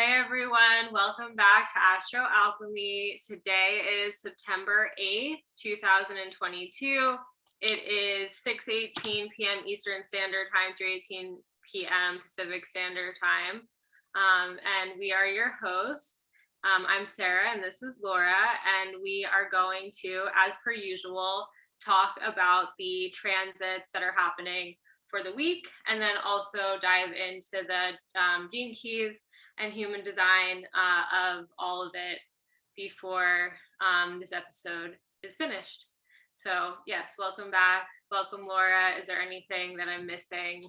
Hey everyone, welcome back to Astro Alchemy. Today is September 8th, 2022. It is 6:18 p.m. Eastern Standard Time, 3:18 p.m. Pacific Standard Time. And we are your hosts. I'm Sarah and this is Lora, and we are going to, as per usual, talk about the transits that are happening for the week, and then also dive into the gene keys and human design of all of it before this episode is finished. So yes, welcome back. Welcome, Laura. Is there anything that I'm missing?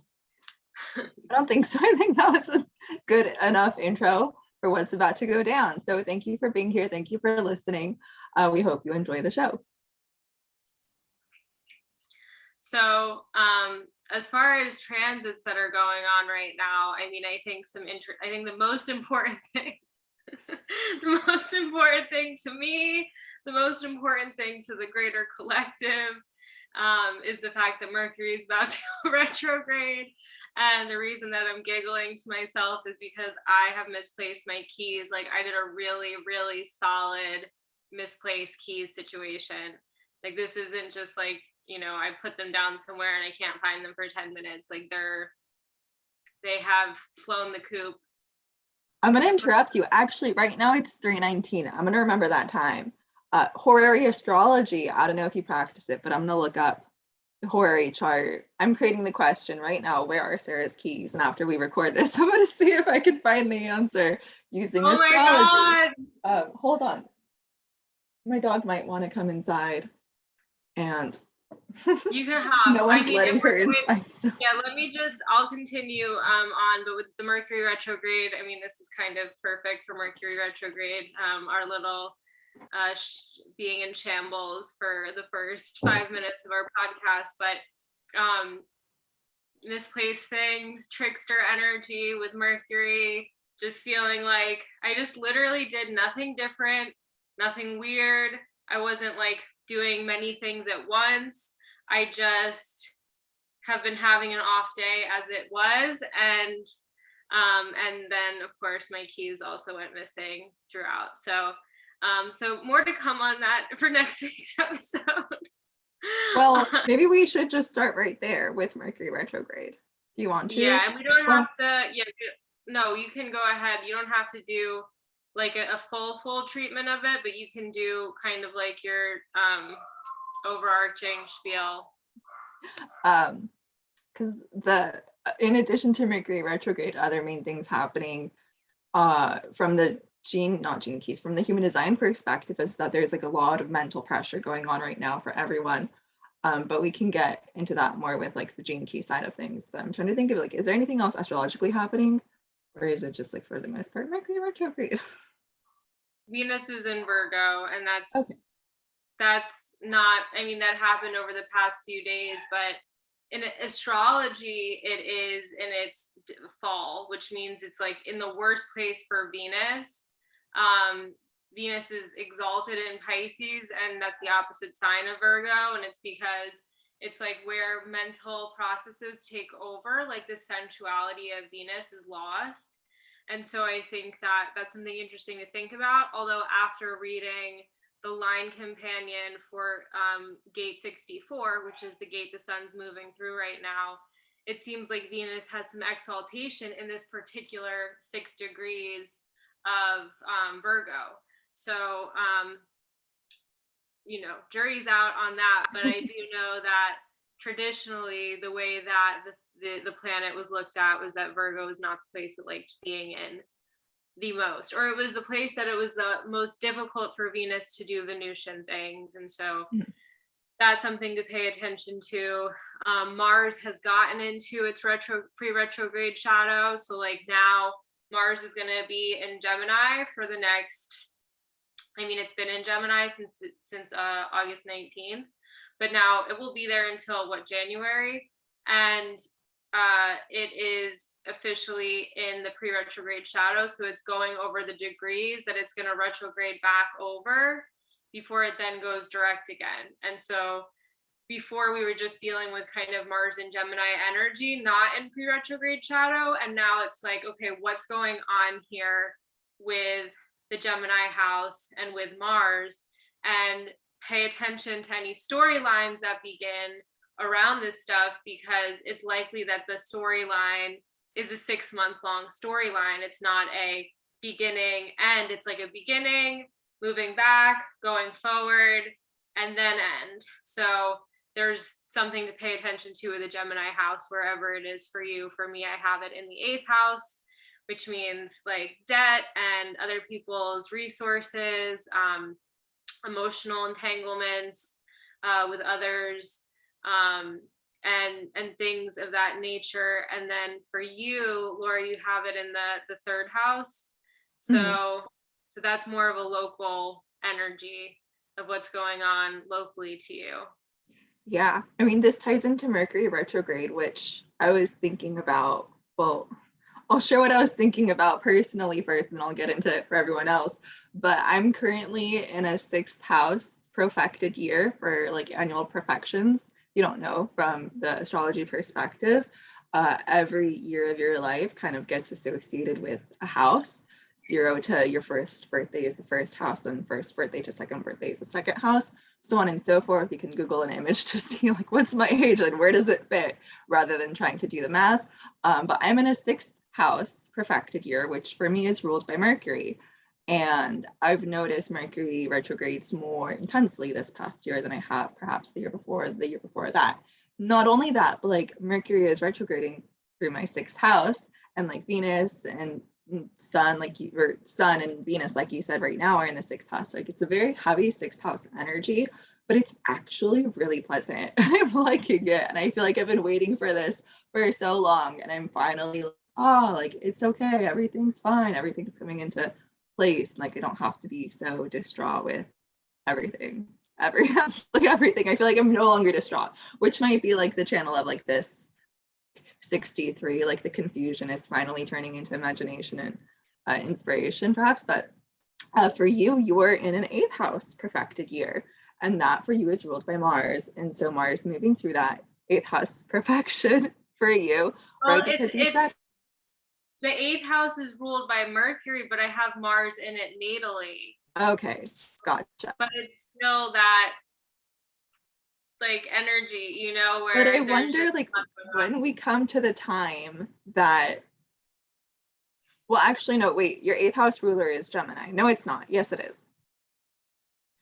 I don't think so. I think that was a good enough intro for what's about to go down. So thank you for being here. Thank you for listening. We hope you enjoy the show. So as far as transits that are going on right now, I mean, I think the most important thing, the most important thing to me, the most important thing to the greater collective is the fact that Mercury is about to retrograde. And the reason that I'm giggling to myself is because I have misplaced my keys. Like, I did a really, really solid misplaced keys situation. Like, this isn't just like, you know, I put them down somewhere and I can't find them for 10 minutes. Like, they have flown the coop. I'm going to interrupt you. Actually, right now it's 3:19. I'm going to remember that time. Horary astrology. I don't know if you practice it, but I'm going to look up the horary chart. I'm creating the question right now. Where are Sarah's keys? And after we record this, I'm going to see if I can find the answer using astrology. My God. Hold on. My dog might want to come inside. And you can have no one's letting her inside. So. Yeah, I'll continue on, but with the Mercury retrograde, I mean, this is kind of perfect for Mercury retrograde, our little being in shambles for the first 5 minutes of our podcast, but misplaced things, trickster energy with Mercury, just feeling like I just literally did nothing different, nothing weird. I wasn't like doing many things at once. I just have been having an off day as it was, and then of course my keys also went missing throughout. So more to come on that for next week's episode. Well, maybe we should just start right there with Mercury retrograde. Do you want to? Yeah, and we don't have to. Yeah, no, you can go ahead. You don't have to do like a full treatment of it, but you can do kind of like your overarching spiel. Because in addition to Mercury retrograde, other main things happening from the from the human design perspective is that there's like a lot of mental pressure going on right now for everyone. But we can get into that more with like the gene key side of things. But I'm trying to think of like, is there anything else astrologically happening? Or is it just like for the most part Mercury retrograde? Venus is in Virgo, and that's okay. That's not, I mean, that happened over the past few days, but in astrology, it is in its fall, which means it's like in the worst place for Venus. Venus is exalted in Pisces, and that's the opposite sign of Virgo, and it's because it's like where mental processes take over, like the sensuality of Venus is lost. And so I think that that's something interesting to think about, although after reading the line companion for gate 64, which is the gate the sun's moving through right now, it seems like Venus has some exaltation in this particular 6 degrees of Virgo. So, you know, jury's out on that, but I do know that traditionally the way that the planet was looked at was that Virgo is not the place it liked being in the most, or it was the place that it was the most difficult for Venus to do Venusian things. And so that's something to pay attention to. Mars has gotten into its pre-retrograde shadow. So like now Mars is going to be in Gemini for the next, I mean, it's been in Gemini since August 19th, but now it will be there until January. And it is officially in the pre-retrograde shadow, so it's going over the degrees that it's going to retrograde back over before it then goes direct again. And so before we were just dealing with kind of Mars and Gemini energy, not in pre-retrograde shadow, and now it's like, okay, what's going on here with the Gemini house and with Mars, and pay attention to any storylines that begin around this stuff, because it's likely that the storyline is a 6-month long storyline. It's not a beginning end. It's like a beginning, moving back, going forward, and then end. So there's something to pay attention to with the Gemini house, wherever it is for you. For me, I have it in the 8th house, which means like debt and other people's resources, emotional entanglements with others, and things of that nature. And then for you, Laura, you have it in the 3rd house. So so that's more of a local energy of what's going on locally to you. Yeah, I mean, this ties into Mercury retrograde, which I was thinking about. Well, I'll share what I was thinking about personally first, and then I'll get into it for everyone else. But I'm currently in a 6th house profected year for like annual profections. You don't know, from the astrology perspective, every year of your life kind of gets associated with a house. 0 to your first birthday is the 1st house, and first birthday to second birthday is the 2nd house, so on and so forth. You can Google an image to see like what's my age and where does it fit, rather than trying to do the math. But I'm in a 6th house profected year, which for me is ruled by Mercury. And I've noticed Mercury retrogrades more intensely this past year than I have perhaps the year before that. Not only that, but like Mercury is retrograding through my 6th house, and like Venus and Sun, Sun and Venus, like you said, right now are in the 6th house. Like it's a very heavy 6th house energy, but it's actually really pleasant. I'm liking it, and I feel like I've been waiting for this for so long, and I'm finally like it's okay, everything's fine, everything's coming into place. Like I don't have to be so distraught with everything. Absolutely everything. I feel like I'm no longer distraught, which might be like the channel of like this 63, like the confusion is finally turning into imagination and inspiration, perhaps. But for you, you're in an 8th house perfected year, and that for you is ruled by Mars. And so Mars moving through that 8th house perfection for you, Well, right? Because you said the 8th house is ruled by Mercury, but I have Mars in it natally. Okay, gotcha. But it's still that like energy, you know, where But I wonder, like, when we come to the time that, well, actually, no, wait, your 8th house ruler is Gemini. No, it's not. Yes, it is.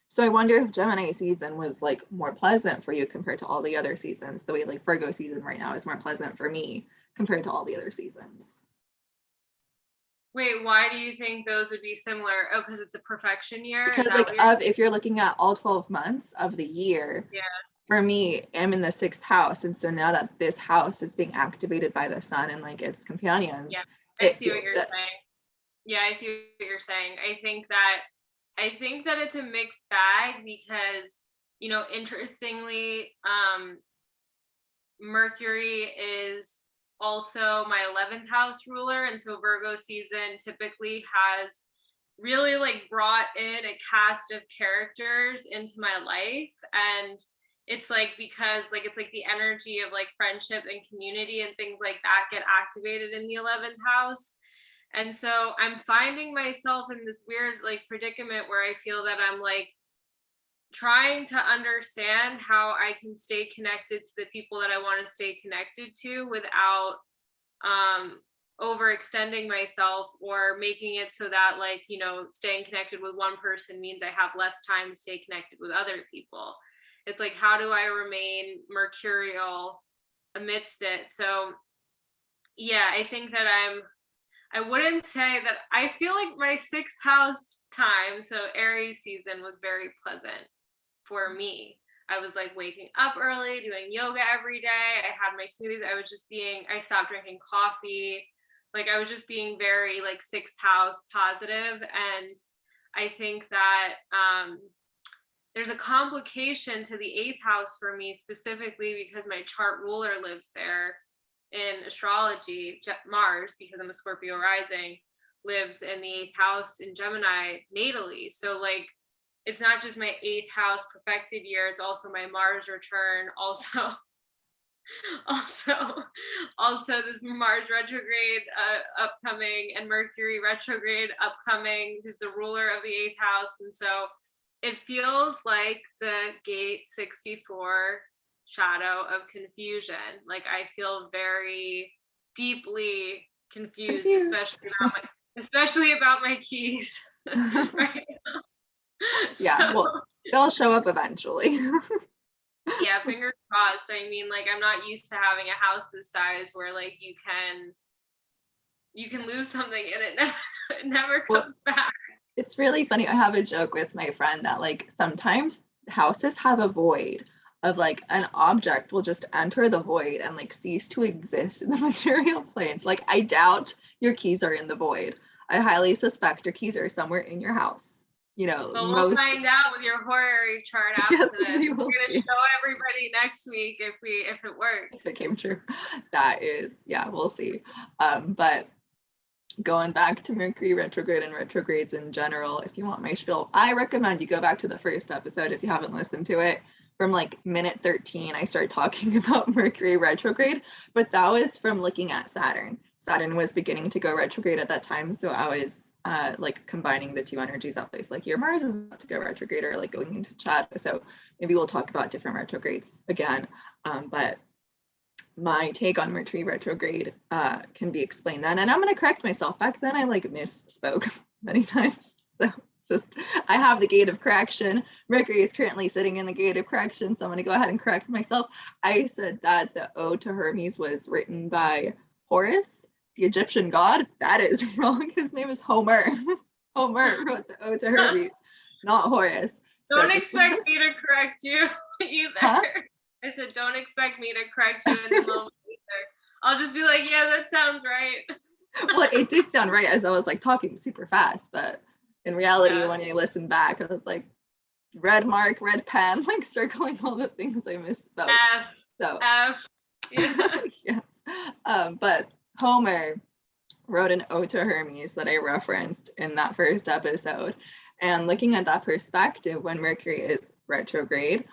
So I wonder if Gemini season was like more pleasant for you compared to all the other seasons, the way like Virgo season right now is more pleasant for me compared to all the other seasons. Wait, why do you think those would be similar? Oh, because it's a perfection year? Because like if you're looking at all 12 months of the year, yeah. For me, I'm in the 6th house. And so now that this house is being activated by the sun and like its companions, yeah, I see what you're saying. Yeah, I see what you're saying. I think that it's a mixed bag because, you know, interestingly, Mercury is also my 11th house ruler. And so Virgo season typically has really like brought in a cast of characters into my life. And it's like, because like it's like the energy of like friendship and community and things like that get activated in the 11th house. And so I'm finding myself in this weird like predicament where I feel that I'm like trying to understand how I can stay connected to the people that I want to stay connected to without overextending myself or making it so that like, you know, staying connected with one person means I have less time to stay connected with other people. It's like, how do I remain mercurial amidst it? So yeah, I think that I wouldn't say that I feel like my 6th house time, so Aries season, was very pleasant for me. I was like waking up early, doing yoga every day. I had my smoothies. I stopped drinking coffee. Like I was just being very like 6th house positive. And I think that there's a complication to the 8th house for me, specifically because my chart ruler lives there in astrology. Mars, because I'm a Scorpio rising, lives in the 8th house in Gemini natally. So like, it's not just my 8th house perfected year, it's also my Mars return, also also this Mars retrograde upcoming, and Mercury retrograde upcoming, who's the ruler of the 8th house. And so it feels like the gate 64 shadow of confusion. Like I feel very deeply confused, especially about my keys. Right. Yeah, well, they'll show up eventually. Yeah, fingers crossed. I mean, like I'm not used to having a house this size where like you can lose something and it never comes back. It's really funny. I have a joke with my friend that like sometimes houses have a void of like an object will just enter the void and like cease to exist in the material planes. Like I doubt your keys are in the void. I highly suspect your keys are somewhere in your house. You know, but we'll find out with your horary chart after yes, this. We're gonna show everybody next week if it works. If it came true. That is, yeah, we'll see. But going back to Mercury retrograde and retrogrades in general, if you want my spiel, I recommend you go back to the first episode if you haven't listened to it. From like minute 13, I started talking about Mercury retrograde, but that was from looking at Saturn. Saturn was beginning to go retrograde at that time, so I was like combining the two energies at place. Like your Mars is about to go retrograde or like going into chat, so maybe we'll talk about different retrogrades again. But my take on Mercury retrograde can be explained then, and I'm going to correct myself. Back then I like misspoke many times, so just I have the gate of correction. Mercury is currently sitting in the gate of correction, so I'm going to go ahead and correct myself. I said that the Ode to Hermes was written by Horus, the Egyptian god. That is wrong. His name is Homer. Homer wrote the Ode to Hermes, not Horus. Don't expect me to correct you either. Huh? I said, don't expect me to correct you in the moment either. I'll just be like, yeah, that sounds right. Well, it did sound right as I was like talking super fast, but in reality, when I listened back, I was like, red mark, red pen, like circling all the things I misspoke. F. Yeah. Yes. But Homer wrote an Ode to Hermes that I referenced in that first episode. And looking at that perspective, when Mercury is retrograde,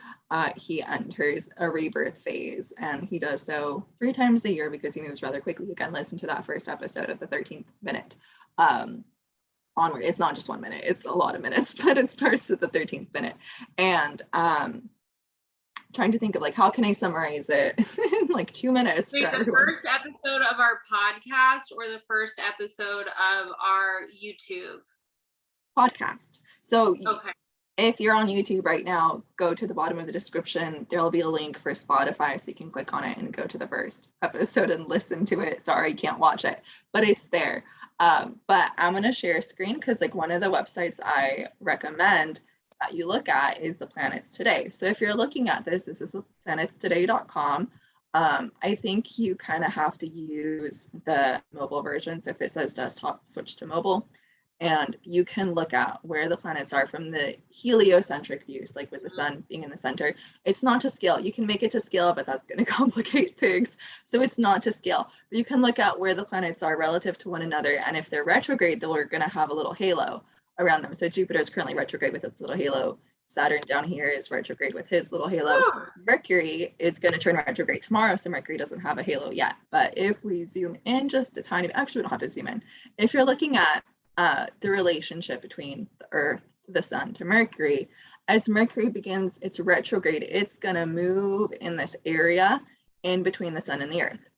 he enters a rebirth phase, and he does so 3 times a year because he moves rather quickly. Again, listen to that first episode at the 13th minute. Onward, it's not just 1 minute, it's a lot of minutes, but it starts at the 13th minute. And trying to think of like, how can I summarize it in like 2 minutes? Wait, the first episode of our podcast or the first episode of our YouTube? Podcast. So okay. If you're on YouTube right now, go to the bottom of the description. There'll be a link for Spotify, so you can click on it and go to the first episode and listen to it. Sorry, you can't watch it, but it's there. But I'm going to share a screen because like one of the websites I recommend that you look at is the Planets Today. So if you're looking at this is planetstoday.com. I think you kind of have to use the mobile version. So if it says desktop, switch to mobile. And you can look at where the planets are from the heliocentric views, like with the sun being in the center. It's not to scale. You can make it to scale, but that's going to complicate things. So it's not to scale. But you can look at where the planets are relative to one another. And if they're retrograde, they're going to have a little halo around them. So Jupiter is currently retrograde with its little halo. Saturn down here is retrograde with his little halo. Mercury is going to turn retrograde tomorrow, so Mercury doesn't have a halo yet. But if we zoom in just a tiny bit, actually we don't have to zoom in. If you're looking at the relationship between the Earth, the Sun to Mercury, as Mercury begins its retrograde, it's going to move in this area in between the Sun and the Earth.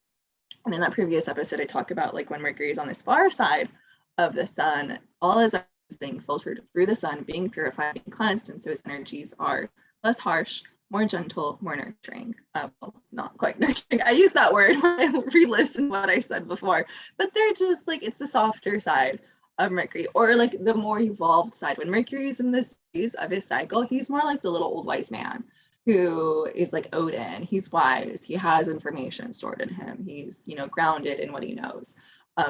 And in that previous episode, I talked about like when Mercury is on this far side of the Sun, all his energy is being filtered through the Sun, being purified, being cleansed, and so his energies are less harsh, more gentle, more nurturing. Well, not quite nurturing. I use that word when I re-listen what I said before, but they're just like, it's the softer side of Mercury, or like the more evolved side. When Mercury is in this phase of his cycle, he's more like the little old wise man who is like Odin. He's wise, he has information stored in him, he's, you know, grounded in what he knows.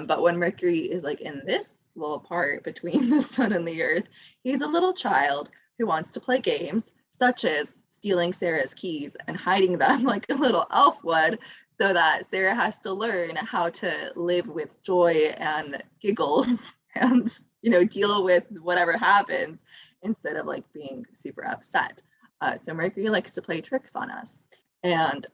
But when Mercury is like in this little part between the Sun and the Earth, he's a little child who wants to play games such as stealing Sarah's keys and hiding them like a little elf would, so that Sarah has to learn how to live with joy and giggles and, you know, deal with whatever happens instead of like being super upset. So Mercury likes to play tricks on us. And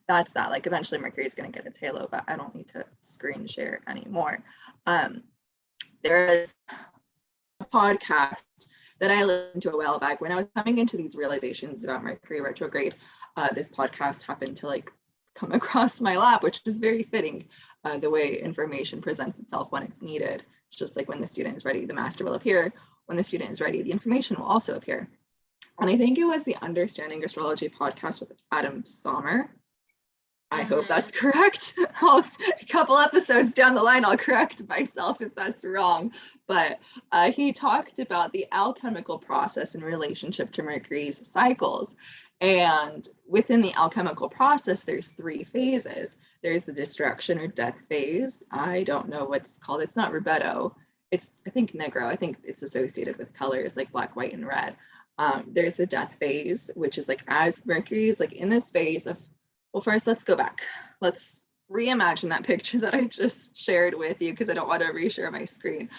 that's that. Like eventually Mercury is going to get its halo, but I don't need to screen share anymore. There is a podcast that I listened to a while back when I was coming into these realizations about Mercury retrograde. This podcast happened to like come across my lap, which is very fitting. The way information presents itself when it's needed. It's just like when the student is ready, the master will appear. When the student is ready, the information will also appear. And I think it was the Understanding Astrology podcast with Adam Sommer. I hope that's correct. A couple episodes down the line, I'll correct myself if that's wrong. But he talked about the alchemical process in relationship to Mercury's cycles. And within the alchemical process, there's 3 phases. There's the destruction or death phase. I don't know what's called. It's not Rubeto. It's, I think, Negro. I think it's associated with colors like black, white, and red. There's the death phase, which is like as Mercury is like in this phase of, well, first let's go back. Let's reimagine that picture that I just shared with you because I don't want to reshare my screen.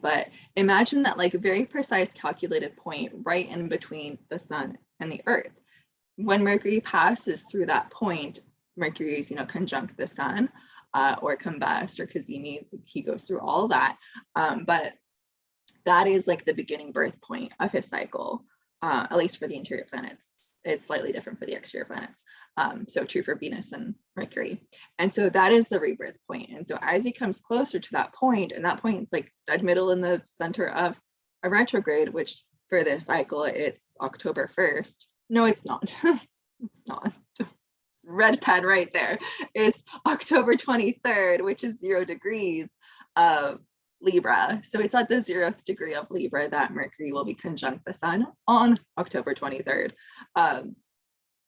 But imagine that like a very precise calculated point right in between the sun and the earth. When Mercury passes through that point, Mercury is, conjunct the sun or combust or cazimi, he goes through all that. But that is like the beginning birth point of his cycle, at least for the interior planets. It's slightly different for the exterior planets. So true for Venus and Mercury. And so that is the rebirth point. And so as he comes closer to that point, and that point is like dead middle in the center of a retrograde, which for this cycle, it's October 1st. No, it's not. It's not. Red pen right there. It's October 23rd, which is 0 degrees of Libra. So it's at the 0th degree of Libra that Mercury will be conjunct the sun on October 23rd.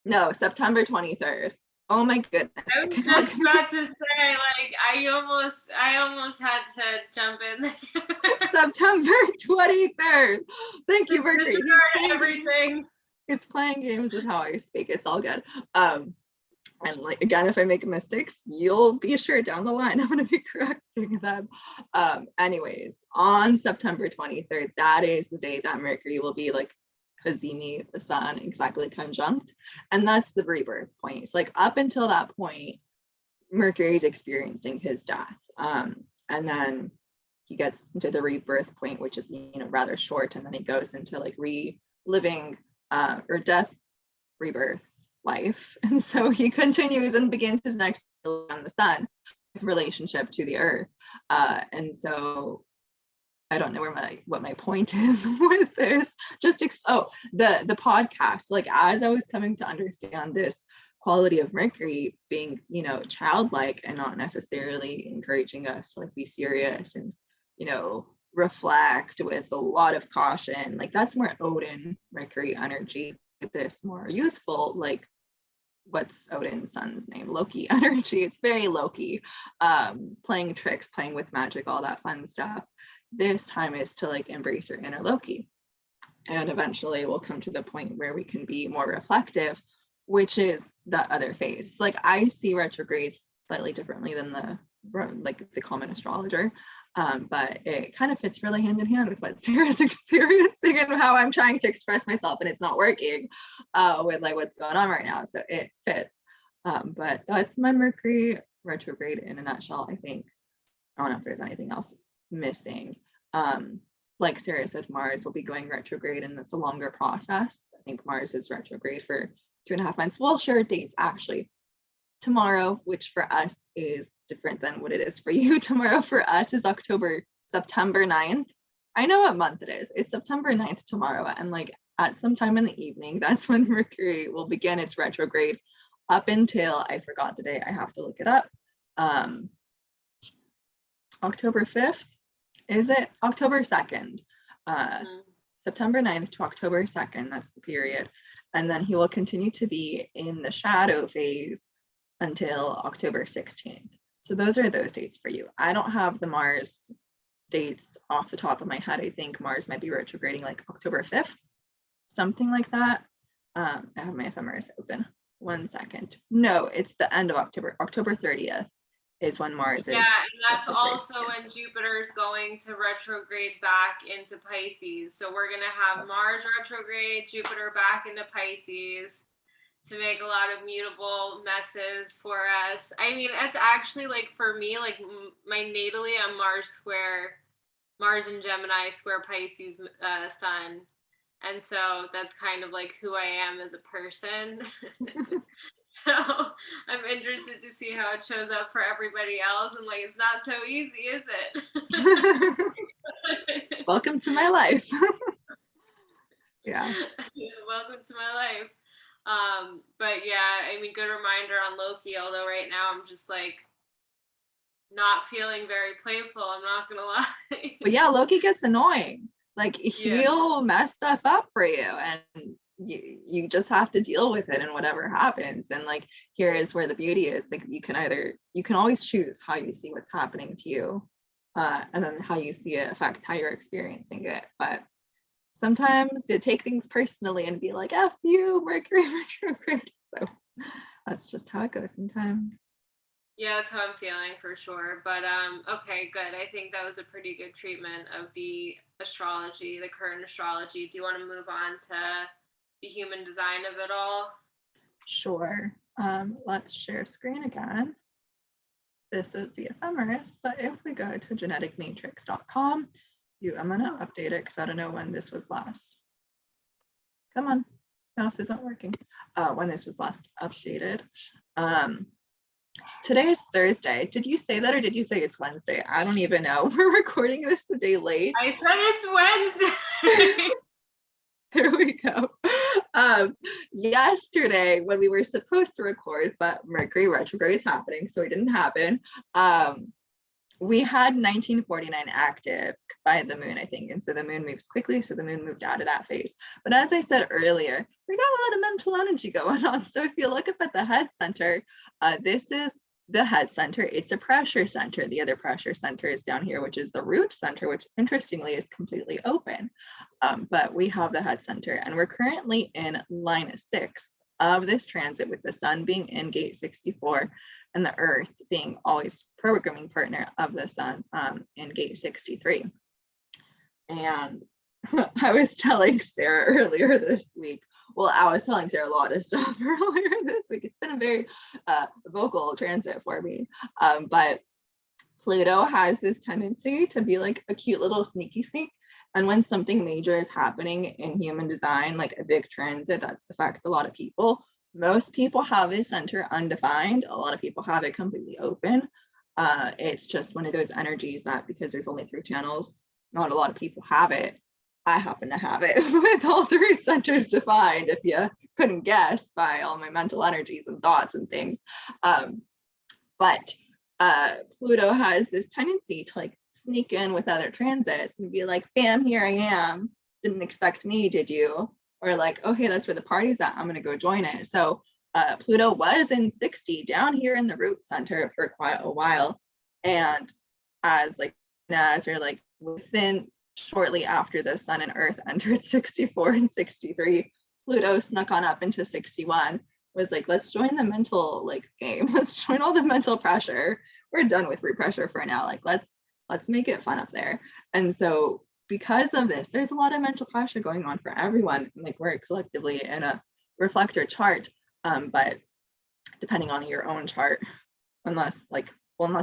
No, September 23rd. Oh my goodness. I was just about to say, like, I almost had to jump in there. September 23rd. Thank you, Mercury. Everything. It's playing games with how I speak. It's all good. And like, again, if I make mistakes, you'll be sure down the line I'm going to be correcting them. Anyways, on September 23rd, that is the day that Mercury will be like cazimi, the sun, exactly conjunct. And that's the rebirth point. It's like up until that point, Mercury's experiencing his death. And then he gets into the rebirth point, which is, rather short. And then he goes into like reliving or death, rebirth, life. And so he continues and begins his next on the sun with relationship to the earth. And so I don't know what my point is with this. Just the podcast, like as I was coming to understand this quality of Mercury being, childlike and not necessarily encouraging us to like be serious and, reflect with a lot of caution. Like that's more Odin Mercury energy. This more youthful, like what's Odin's son's name? Loki energy. It's very Loki, playing tricks, playing with magic, all that fun stuff. This time is to like embrace your inner Loki. And eventually we'll come to the point where we can be more reflective, which is the other phase. It's like I see retrogrades slightly differently than the common astrologer. But it kind of fits really hand in hand with what Sarah's experiencing and how I'm trying to express myself, and it's not working with like what's going on right now. So it fits. But that's my Mercury retrograde in a nutshell, I think. I don't know if there's anything else missing. Like Sarah said, Mars will be going retrograde, and that's a longer process. I think Mars is retrograde for 2.5 months. We'll share dates actually. Tomorrow, which for us is different than what it is for you. Tomorrow for us is September 9th. I know what month it is. It's September 9th tomorrow. And like at some time in the evening, that's when Mercury will begin its retrograde up until, I forgot the date, I have to look it up. October 5th, is it? October 2nd. September 9th to October 2nd, that's the period. And then he will continue to be in the shadow phase until October 16th. So those are those dates for you. I don't have the Mars dates off the top of my head. I think Mars might be retrograding like October 5th, something like that. I have my ephemeris open. 1 second. No, it's the end of October. October 30th is when Mars is. Yeah, and that's also when Jupiter is going to retrograde back into Pisces. So we're going to have Mars retrograde, Jupiter back into Pisces. to make a lot of mutable messes for us. I mean, it's actually like for me, like my natally, I'm Mars and Gemini square Pisces sun. And so that's kind of like who I am as a person. So I'm interested to see how it shows up for everybody else. And like, it's not so easy, is it? Welcome to my life. Yeah. Welcome to my life. But yeah, I mean, good reminder on Loki, although right now I'm just like not feeling very playful, I'm not gonna lie. But yeah, Loki gets annoying. Like he'll mess stuff up for you, and you just have to deal with it and whatever happens. And like here is where the beauty is. Like you can always choose how you see what's happening to you, and then how you see it affects how you're experiencing it. But sometimes you take things personally and be like, F you, Mercury retrograde. So that's just how it goes sometimes. Yeah, that's how I'm feeling for sure. But okay, good. I think that was a pretty good treatment of the astrology, the current astrology. Do you want to move on to the human design of it all? Sure. Let's share screen again. This is the ephemeris, but if we go to geneticmatrix.com, I'm gonna update it because I don't know when this was last. Come on, mouse isn't working. When this was last updated. Today is Thursday. Did you say that or did you say it's Wednesday? I don't even know. We're recording this a day late. I said it's Wednesday. There we go. Yesterday when we were supposed to record, but Mercury retrograde is happening, so it didn't happen. We had 1949 active by the moon, I think. And so the moon moves quickly. So the moon moved out of that phase. But as I said earlier, we got a lot of mental energy going on. So if you look up at the head center, this is the head center. It's a pressure center. The other pressure center is down here, which is the root center, which interestingly is completely open. But we have the head center, and we're currently in line 6 of this transit, with the sun being in gate 64 and the earth being always programming partner of the sun in gate 63. And I was telling Sarah earlier this week, well, I was telling Sarah a lot of stuff earlier this week. It's been a very vocal transit for me. But Pluto has this tendency to be like a cute little sneaky sneak. And when something major is happening in human design, like a big transit that affects a lot of people, most people have a center undefined. A lot of people have it completely open. It's just one of those energies that, because there's only 3 channels, not a lot of people have it. I happen to have it with all 3 centers defined, if you couldn't guess by all my mental energies and thoughts and things. But Pluto has this tendency to like sneak in with other transits and be like, bam, here I am. Didn't expect me, did you? Or like, oh, hey, that's where the party's at. I'm going to go join it. So Pluto was in 60 down here in the root center for quite a while. And as we're like within shortly after the sun and earth entered 64 and 63, Pluto snuck on up into 61, was like, let's join the mental like game. Let's join all the mental pressure. We're done with root pressure for now. Like, let's make it fun up there. And so because of this, there's a lot of mental pressure going on for everyone. Like we're collectively in a reflector chart, but depending on your own chart, unless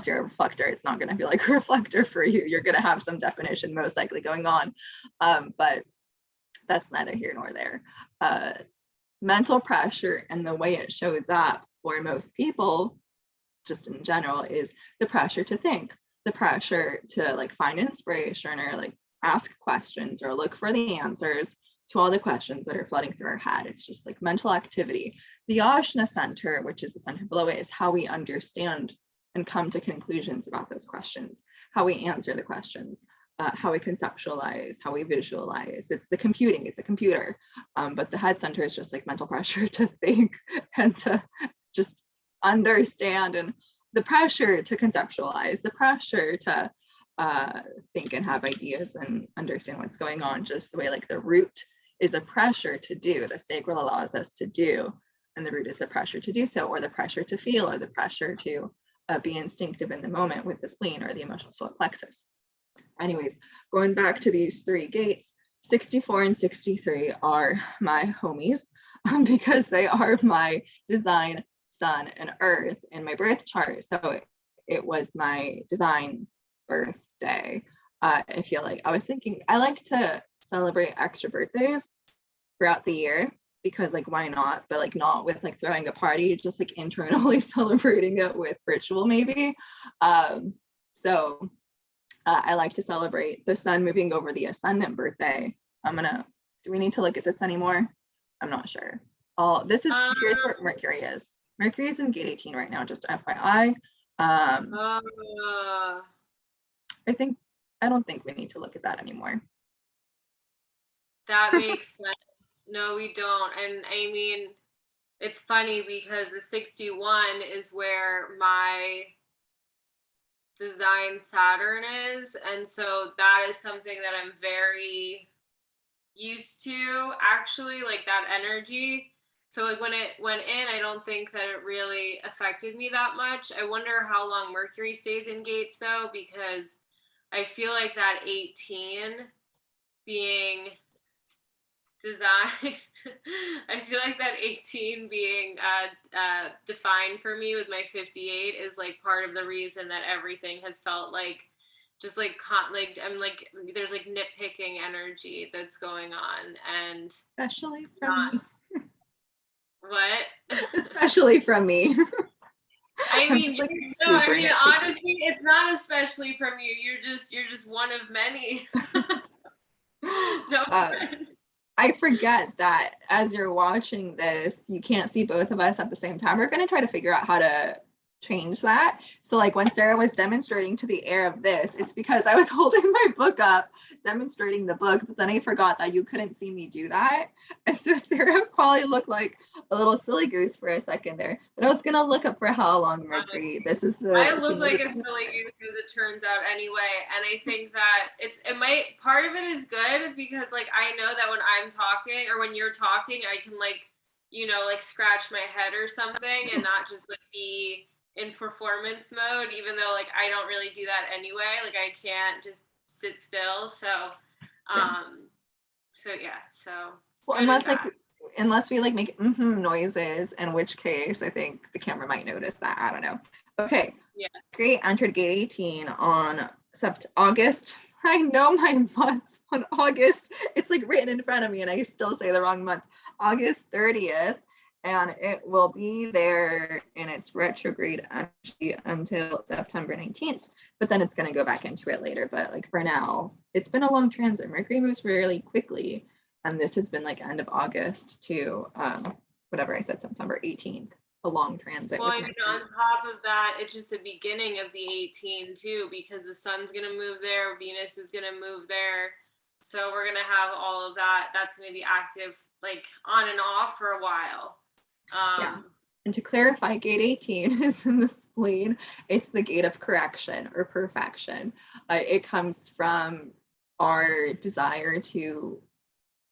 you're a reflector, it's not going to be like a reflector for you. You're going to have some definition most likely going on, but that's neither here nor there. Mental pressure and the way it shows up for most people, just in general, is the pressure to think, the pressure to like find inspiration or like ask questions or look for the answers to all the questions that are flooding through our head. It's just like mental activity. The Ajna center, which is the center below it, is how we understand and come to conclusions about those questions, how we answer the questions, how we conceptualize, how we visualize. It's the computing, it's a computer. But the head center is just like mental pressure to think and to just understand, and the pressure to conceptualize, the pressure to think and have ideas and understand what's going on, just the way like the root is a pressure to do, the sacral allows us to do, and the root is the pressure to do so, or the pressure to feel, or the pressure to be instinctive in the moment with the spleen or the emotional solar plexus. Anyways, going back to these 3 gates, 64 and 63 are my homies. because they are my design sun and earth in my birth chart. So it was my design birthday. I feel like I was thinking I like to celebrate extra birthdays throughout the year because like why not, but like not with like throwing a party, just like internally celebrating it with ritual maybe. So I like to celebrate the sun moving over the ascendant birthday. Do we need to look at this anymore? I'm not sure. This is, here's where Mercury is. Mercury is in gate 18 right now, just FYI. I don't think we need to look at that anymore. That makes sense. No, we don't. And I mean, it's funny because the 61 is where my design Saturn is. And so that is something that I'm very used to, actually, like that energy. So like when it went in, I don't think that it really affected me that much. I wonder how long Mercury stays in gates though, because I feel like that 18 being designed, I feel like that 18 being defined for me with my 58 is like part of the reason that everything has felt like just like I'm like there's like nitpicking energy that's going on, and especially from me. What? Especially from me. I mean, just, like, no, I mean, honestly, it's not especially from you. You're just one of many. No. I forget that as you're watching this, you can't see both of us at the same time. We're going to try to figure out how to change that. So like when Sarah was demonstrating to the air of this, it's because I was holding my book up, demonstrating the book, but then I forgot that you couldn't see me do that. And so Sarah probably looked like a little silly goose for a second there. But I was going to look up for how long Mercury. This is the. I look like a silly goose as it turns out anyway. And I think that part of it is good is because like I know that when I'm talking or when you're talking, I can like, you know, like scratch my head or something and not just like be in performance mode, even though like I don't really do that anyway. Like I can't just sit still. So well, unless we like make noises, in which case I think the camera might notice that. I don't know. Okay. Yeah. Great. Entered gate 18 on August. I know my months on August. It's like written in front of me and I still say the wrong month. August 30th. And it will be there in its retrograde energy until September 19th. But then it's going to go back into it later. But like for now, it's been a long transit. Mercury moves really quickly. And this has been like end of August to whatever I said, September 18th, a long transit. Well, I mean, on top of that, it's just the beginning of the 18 too, because the sun's going to move there. Venus is going to move there. So we're going to have all of that. That's going to be active like on and off for a while. Yeah. And to clarify, gate 18 is in the spleen. It's the gate of correction or perfection. It comes from our desire to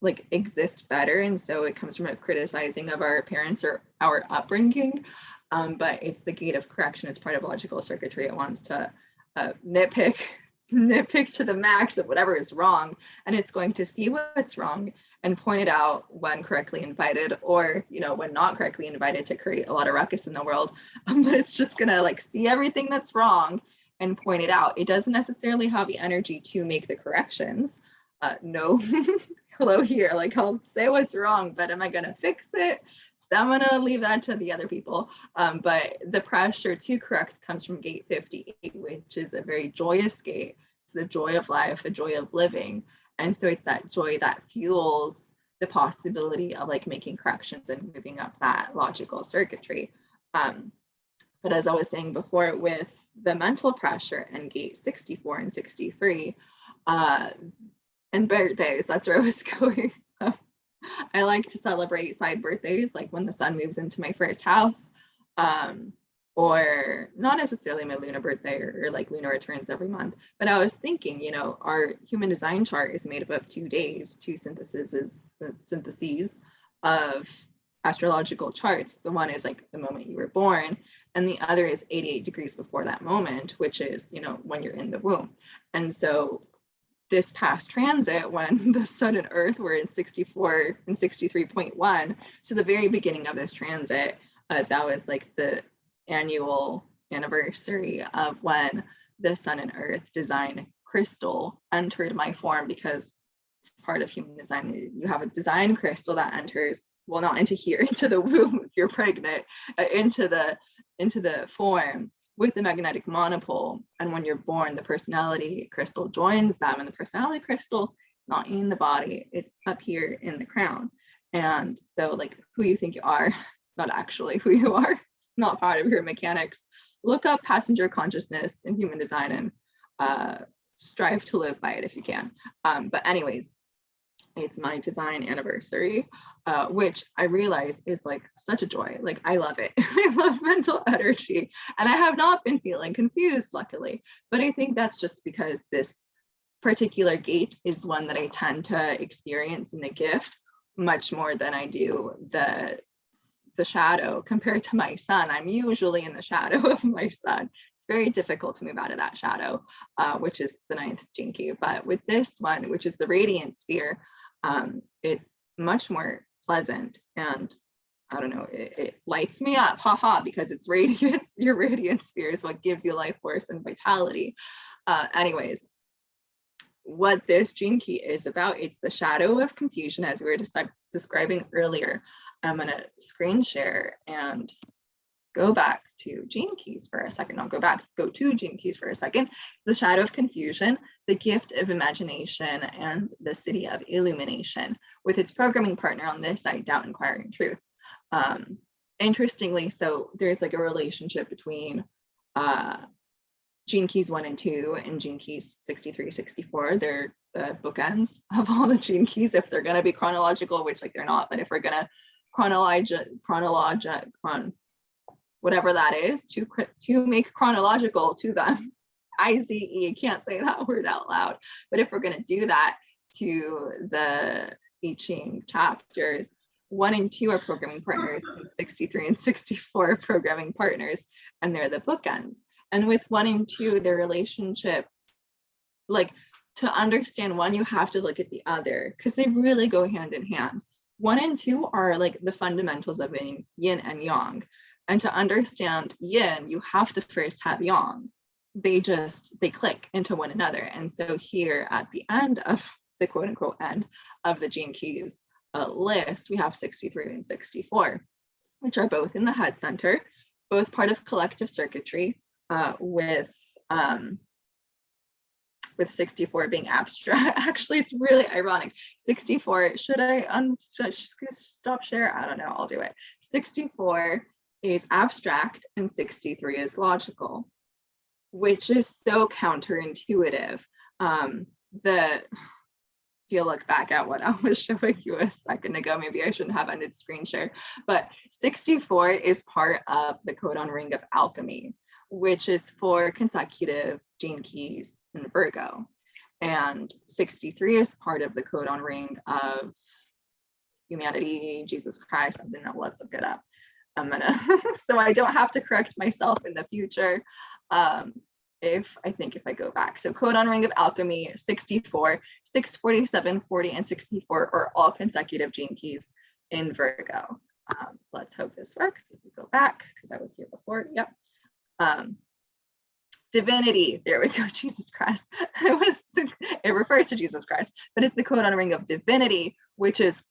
like exist better. And so it comes from a criticizing of our parents or our upbringing. But it's the gate of correction. It's part of logical circuitry. It wants to nitpick to the max of whatever is wrong. And it's going to see what's wrong and point it out when correctly invited, or when not correctly invited, to create a lot of ruckus in the world. But it's just gonna like see everything that's wrong and point it out. It doesn't necessarily have the energy to make the corrections. No, hello here. Like I'll say what's wrong, but am I gonna fix it? I'm gonna leave that to the other people. But the pressure to correct comes from gate 58, which is a very joyous gate. It's the joy of life, the joy of living. And so it's that joy that fuels the possibility of like making corrections and moving up that logical circuitry. But as I was saying before, with the mental pressure and gate 64 and 63, and birthdays, that's where I was going. I like to celebrate side birthdays, like when the sun moves into my first house, or not necessarily my lunar birthday or like lunar returns every month. But I was thinking, our human design chart is made up of 2 days, 2 syntheses of astrological charts. The one is like the moment you were born, and the other is 88 degrees before that moment, which is, when you're in the womb. And so this past transit, when the sun and earth were in 64 and 63.1, so the very beginning of this transit, that was like the annual anniversary of when the sun and earth design crystal entered my form, because it's part of human design. You have a design crystal that enters, well, not into here, into the womb if you're pregnant, into the form with the magnetic monopole. And when you're born, the personality crystal joins them, and the personality crystal is not in the body, it's up here in the crown. And so like who you think you are, not actually who you are. It's not part of your mechanics. Look up passenger consciousness in human design and strive to live by it if you can. But anyways, it's my design anniversary, which I realize is like such a joy. Like I love it. I love mental energy, and I have not been feeling confused, luckily. But I think that's just because this particular gate is one that I tend to experience in the gift much more than I do the shadow. Compared to my sun, I'm usually in the shadow of my sun. It's very difficult to move out of that shadow, which is the 9th Gene Key. But with this one, which is the radiant sphere, it's much more pleasant, and I don't know, it lights me up, haha, because it's radiance. Your radiant sphere is what gives you life force and vitality. Anyways, what this Gene Key is about, it's the shadow of confusion, as we were describing earlier. I'm going to screen share and go back to Gene Keys for a second. I'll go to Gene Keys for a second. It's the shadow of confusion, the gift of imagination, and the city of illumination, with its programming partner on this side, doubt, inquiry, and truth. Interestingly, so there's like a relationship between Gene Keys 1 and 2 and Gene Keys 63, 64. They're the bookends of all the Gene Keys, if they're going to be chronological, which like they're not, but if we're going to whatever that is, to make chronological to them, IZE, can't say that word out loud, but if we're going to do that to the I Ching chapters, 1 and 2 are programming partners, and 63 and 64 are programming partners, and they're the bookends. And with 1 and 2, their relationship, like to understand one, you have to look at the other, because they really go hand in hand. 1 and 2 are like the fundamentals of being yin and yang. And to understand yin, you have to first have yang. They click into one another. And so here at the end of the quote unquote end of the Gene Keys list, we have 63 and 64, which are both in the head center, both part of collective circuitry, with 64 being abstract. Actually, it's really ironic. 64, should I stop share? I don't know, I'll do it. 64 is abstract and 63 is logical, which is so counterintuitive. If you look back at what I was showing you a second ago, maybe I shouldn't have ended screen share, but 64 is part of the codon ring of alchemy, which is 4 consecutive Gene Keys in Virgo. And 63 is part of the codon ring of humanity, Jesus Christ, something that, let's look it up. I'm gonna, so I don't have to correct myself in the future. If I go back. So codon ring of alchemy, 64, 647, 40, and 64 are all consecutive Gene Keys in Virgo. Let's hope this works. If we go back, because I was here before, yep. Divinity, there we go, Jesus Christ. It refers to Jesus Christ, but it's the codon ring of divinity, which is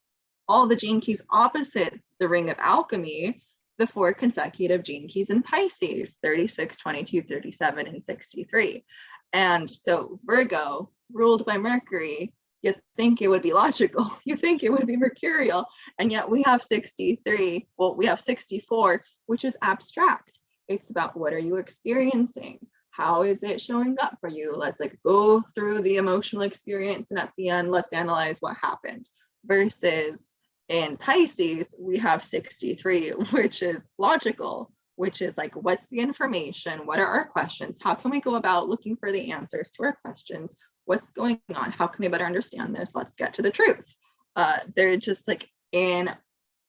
all the Gene Keys opposite the ring of alchemy, the 4 consecutive Gene Keys in Pisces, 36, 22, 37, and 63. And so Virgo, ruled by Mercury, you think it would be logical, you think it would be mercurial, and yet we have 63, well, we have 64, which is abstract. It's about what are you experiencing? How is it showing up for you? Let's like go through the emotional experience, and at the end, let's analyze what happened. Versus in Pisces, we have 63, which is logical, which is like, what's the information? What are our questions? How can we go about looking for the answers to our questions? What's going on? How can we better understand this? Let's get to the truth. They're just like in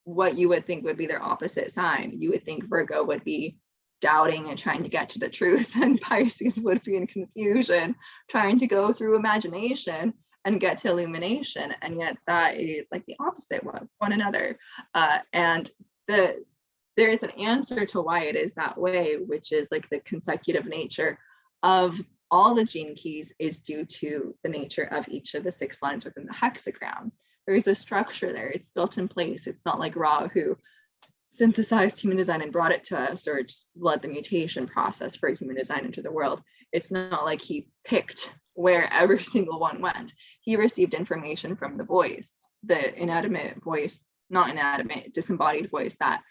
what you would think would be their opposite sign. You would think Virgo would be doubting and trying to get to the truth, and Pisces would be in confusion, trying to go through imagination and get to illumination. And yet that is like the opposite of one another. And there is an answer to why it is that way, which is like the consecutive nature of all the gene keys is due to the nature of each of the 6 lines within the hexagram. There is a structure there. It's built in place. It's not like Ra, who synthesized human design and brought it to us, or just led the mutation process for human design into the world. It's not like he picked where every single one went. He received information from the voice, the inanimate voice, not inanimate, disembodied voice that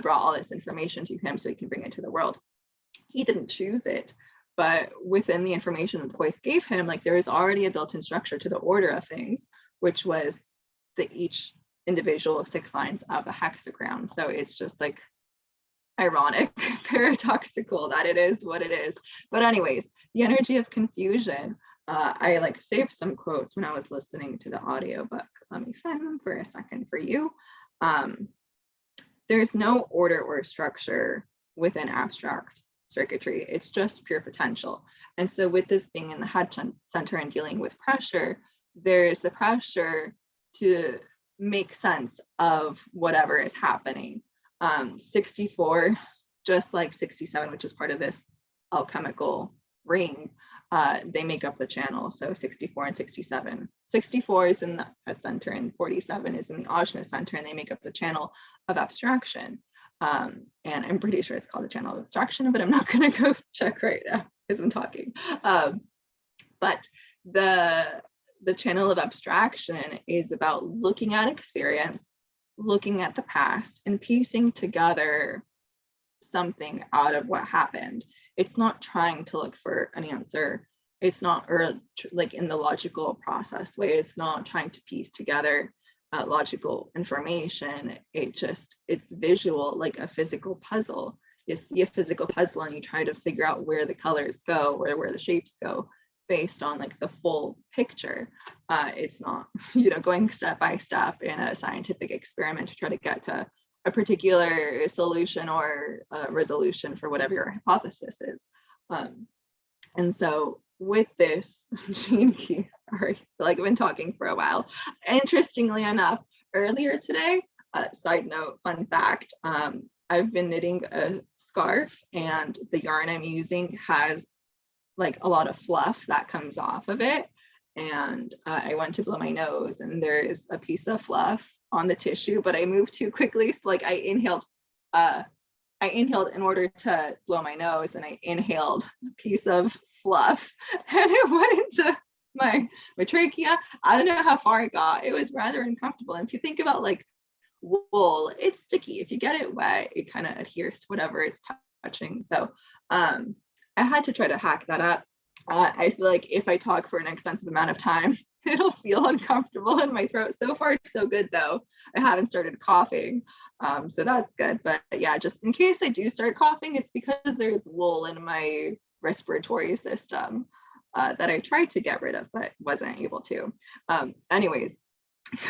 brought all this information to him so he can bring it to the world. He didn't choose it, but within the information that the voice gave him, like there is already a built-in structure to the order of things, which was each individual 6 lines of a hexagram. So it's just like ironic, paradoxical that it is what it is. But anyways, the energy of confusion, I like saved some quotes when I was listening to the audiobook. Let me find them for a second for you. There's no order or structure within abstract circuitry. It's just pure potential. And so with this being in the head center and dealing with pressure, there's the pressure to make sense of whatever is happening. 64, just like 67, which is part of this alchemical ring, they make up the channel. So 64 and 67. 64 is in the head center and 47 is in the ajna center, and they make up the channel of abstraction. And I'm pretty sure it's called the channel of abstraction, but I'm not going to go check right now because I'm talking. But the channel of abstraction is about looking at experience, looking at the past, and piecing together something out of what happened. It's not trying to look for an answer. It's not, or like in the logical process way, it's not trying to piece together logical information. It's visual, like a physical puzzle. You see a physical puzzle and you try to figure out where the colors go, or where the shapes go, based on like the full picture. It's not, going step by step in a scientific experiment to try to get to a particular solution or resolution for whatever your hypothesis is. And so with this gene key, sorry, I feel like I've been talking for a while. Interestingly enough, earlier today, side note, fun fact, I've been knitting a scarf, and the yarn I'm using has like a lot of fluff that comes off of it. And I went to blow my nose and there's a piece of fluff on the tissue, but I moved too quickly. So like I inhaled in order to blow my nose, and I inhaled a piece of fluff and it went into my trachea. I don't know how far it got. It was rather uncomfortable. And if you think about like wool, it's sticky. If you get it wet, it kind of adheres to whatever it's touching. So I had to try to hack that up. I feel like if I talk for an extensive amount of time, it'll feel uncomfortable in my throat. So far, so good though. I haven't started coughing, so that's good. But yeah, just in case I do start coughing, it's because there's wool in my respiratory system that I tried to get rid of, but wasn't able to. Anyways,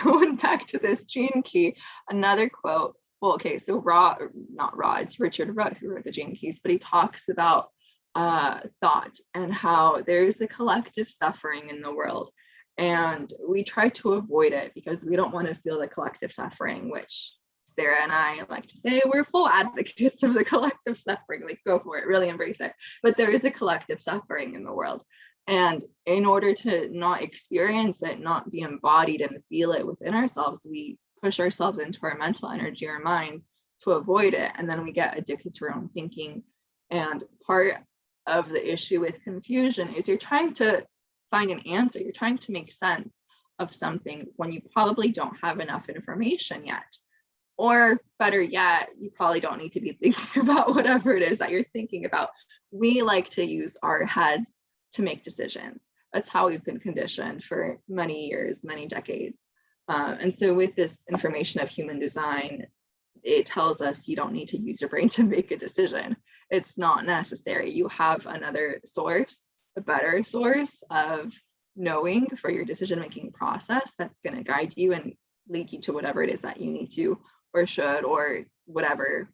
going back to this gene key, another quote. Well, okay, so it's Richard Rudd who wrote the gene keys, but he talks about thought and how there's a collective suffering in the world, and we try to avoid it because we don't want to feel the collective suffering, which Sarah and I like to say we're full advocates of the collective suffering. Like, go for it, really embrace it. But there is a collective suffering in the world, and in order to not experience it, not be embodied and feel it within ourselves, we push ourselves into our mental energy, our minds, to avoid it, and then we get addicted to our own thinking. And part of the issue with confusion is you're trying to find an answer, you're trying to make sense of something when you probably don't have enough information yet. Or better yet, you probably don't need to be thinking about whatever it is that you're thinking about. We like to use our heads to make decisions. That's how we've been conditioned for many years, many decades. And so with this information of human design, it tells us you don't need to use your brain to make a decision. It's not necessary. You have another source, a better source of knowing for your decision-making process that's going to guide you and lead you to whatever it is that you need to, or should, or whatever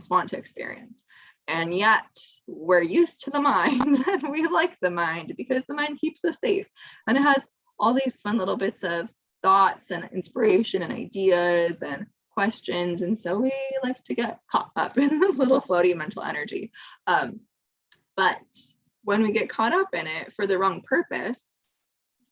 want to experience. And yet we're used to the mind and we like the mind because the mind keeps us safe. And it has all these fun little bits of thoughts and inspiration and ideas and questions. And so we like to get caught up in the little floaty mental energy. But when we get caught up in it for the wrong purpose,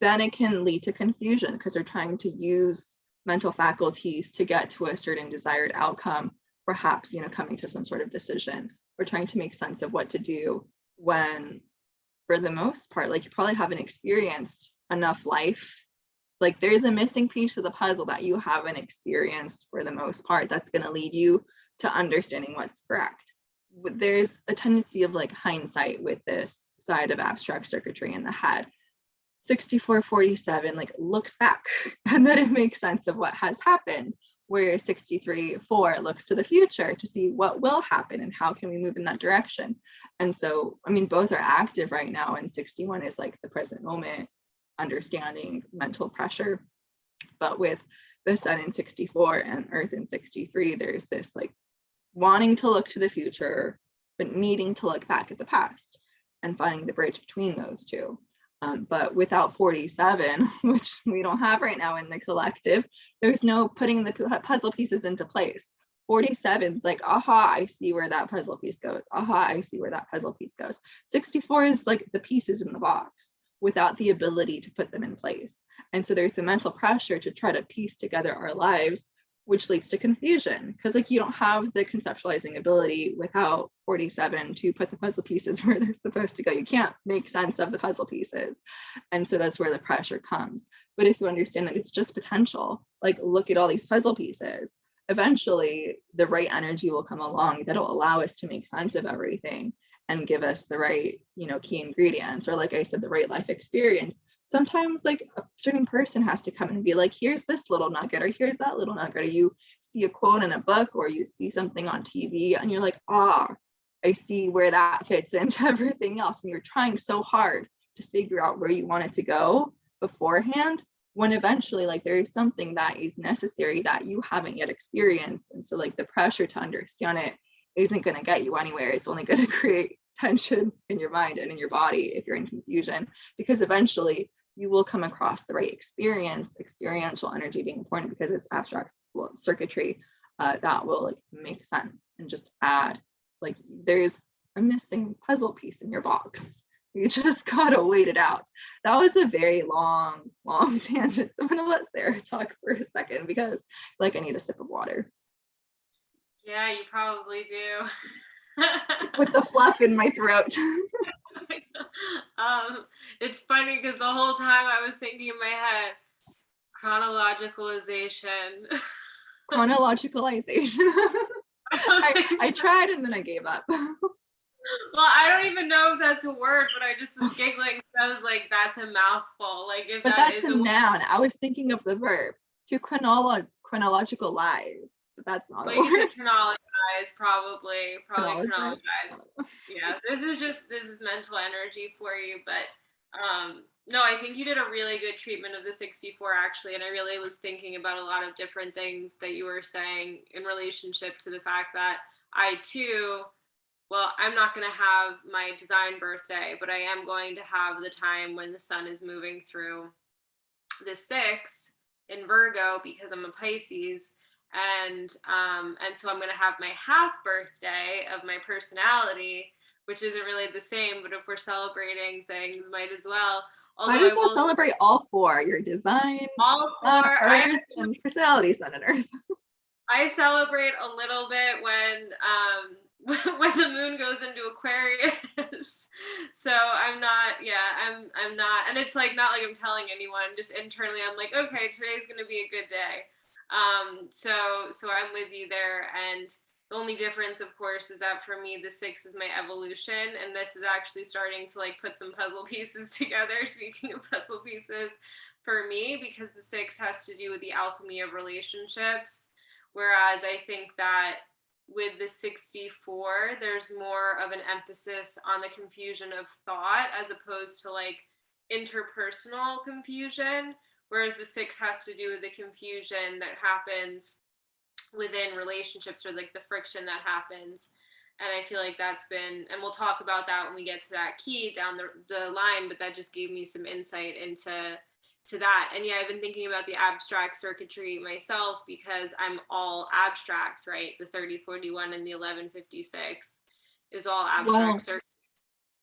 then it can lead to confusion because they're trying to use mental faculties to get to a certain desired outcome, perhaps, coming to some sort of decision. We're trying to make sense of what to do when, for the most part, like you probably haven't experienced enough life. Like there's a missing piece of the puzzle that you haven't experienced for the most part that's going to lead you to understanding what's correct. There's a tendency of like hindsight with this side of abstract circuitry in the head. 6447 like looks back and then it makes sense of what has happened, where 63-4 looks to the future to see what will happen and how can we move in that direction. And so, I mean, both are active right now, and 61 is like the present moment, understanding mental pressure. But with the sun in 64 and earth in 63, there's this like wanting to look to the future but needing to look back at the past and finding the bridge between those two. But without 47, which we don't have right now in the collective, there's no putting the puzzle pieces into place. 47 is like, aha, I see where that puzzle piece goes. Aha, I see where that puzzle piece goes. 64 is like the pieces in the box without the ability to put them in place. And so there's the mental pressure to try to piece together our lives, which leads to confusion because like you don't have the conceptualizing ability without 47 to put the puzzle pieces where they're supposed to go. You can't make sense of the puzzle pieces. And so that's where the pressure comes. But if you understand that it's just potential, like look at all these puzzle pieces, eventually the right energy will come along that'll allow us to make sense of everything and give us the right, key ingredients, or like I said, the right life experience. Sometimes like a certain person has to come and be like, here's this little nugget, or here's that little nugget, or you see a quote in a book, or you see something on TV and you're like, I see where that fits into everything else. And you're trying so hard to figure out where you want it to go beforehand, when eventually like there is something that is necessary that you haven't yet experienced. And so like the pressure to understand it isn't going to get you anywhere. It's only going to create tension in your mind and in your body if you're in confusion, because eventually you will come across the right experience, experiential energy being important because it's abstract circuitry that will like make sense and just add, like there's a missing puzzle piece in your box. You just gotta wait it out. That was a very long tangent. So I'm gonna let Sarah talk for a second because like I need a sip of water. Yeah, you probably do. With the fluff in my throat. It's funny because the whole time I was thinking in my head, chronologicalization. Chronologicalization. I tried and then I gave up. Well, I don't even know if that's a word, but I just was giggling. I was like, that's a mouthful. Like, if but that that's is a noun. I was thinking of the verb to chronological lies, but that's not a word. Chronologize, probably chronologize. Yeah, this is mental energy for you, but no, I think you did a really good treatment of the 64 actually, and I really was thinking about a lot of different things that you were saying in relationship to the fact that I too, well, I'm not going to have my design birthday, but I am going to have the time when the sun is moving through the 6 in Virgo because I'm a Pisces. And so I'm going to have my half birthday of my personality, which isn't really the same, but if we're celebrating things, might as well. Might as well celebrate all four, your design, all four, Earth, and personality, sun and Earth. I celebrate a little bit when the moon goes into Aquarius. So I'm not, and it's like not like I'm telling anyone, just internally I'm like, okay, today's gonna be a good day. So I'm with you there, and the only difference, of course, is that for me the 6 is my evolution, and this is actually starting to like put some puzzle pieces together. Speaking of puzzle pieces, for me, because the 6 has to do with the alchemy of relationships, whereas I think that with the 64 there's more of an emphasis on the confusion of thought as opposed to like interpersonal confusion, whereas the 6 has to do with the confusion that happens within relationships, or like the friction that happens. And I feel like that's been, and we'll talk about that when we get to that key down the line, but that just gave me some insight into that. And yeah, I've been thinking about the abstract circuitry myself because I'm all abstract, right? The 3041 and the 1156 is all abstract Well, circuitry.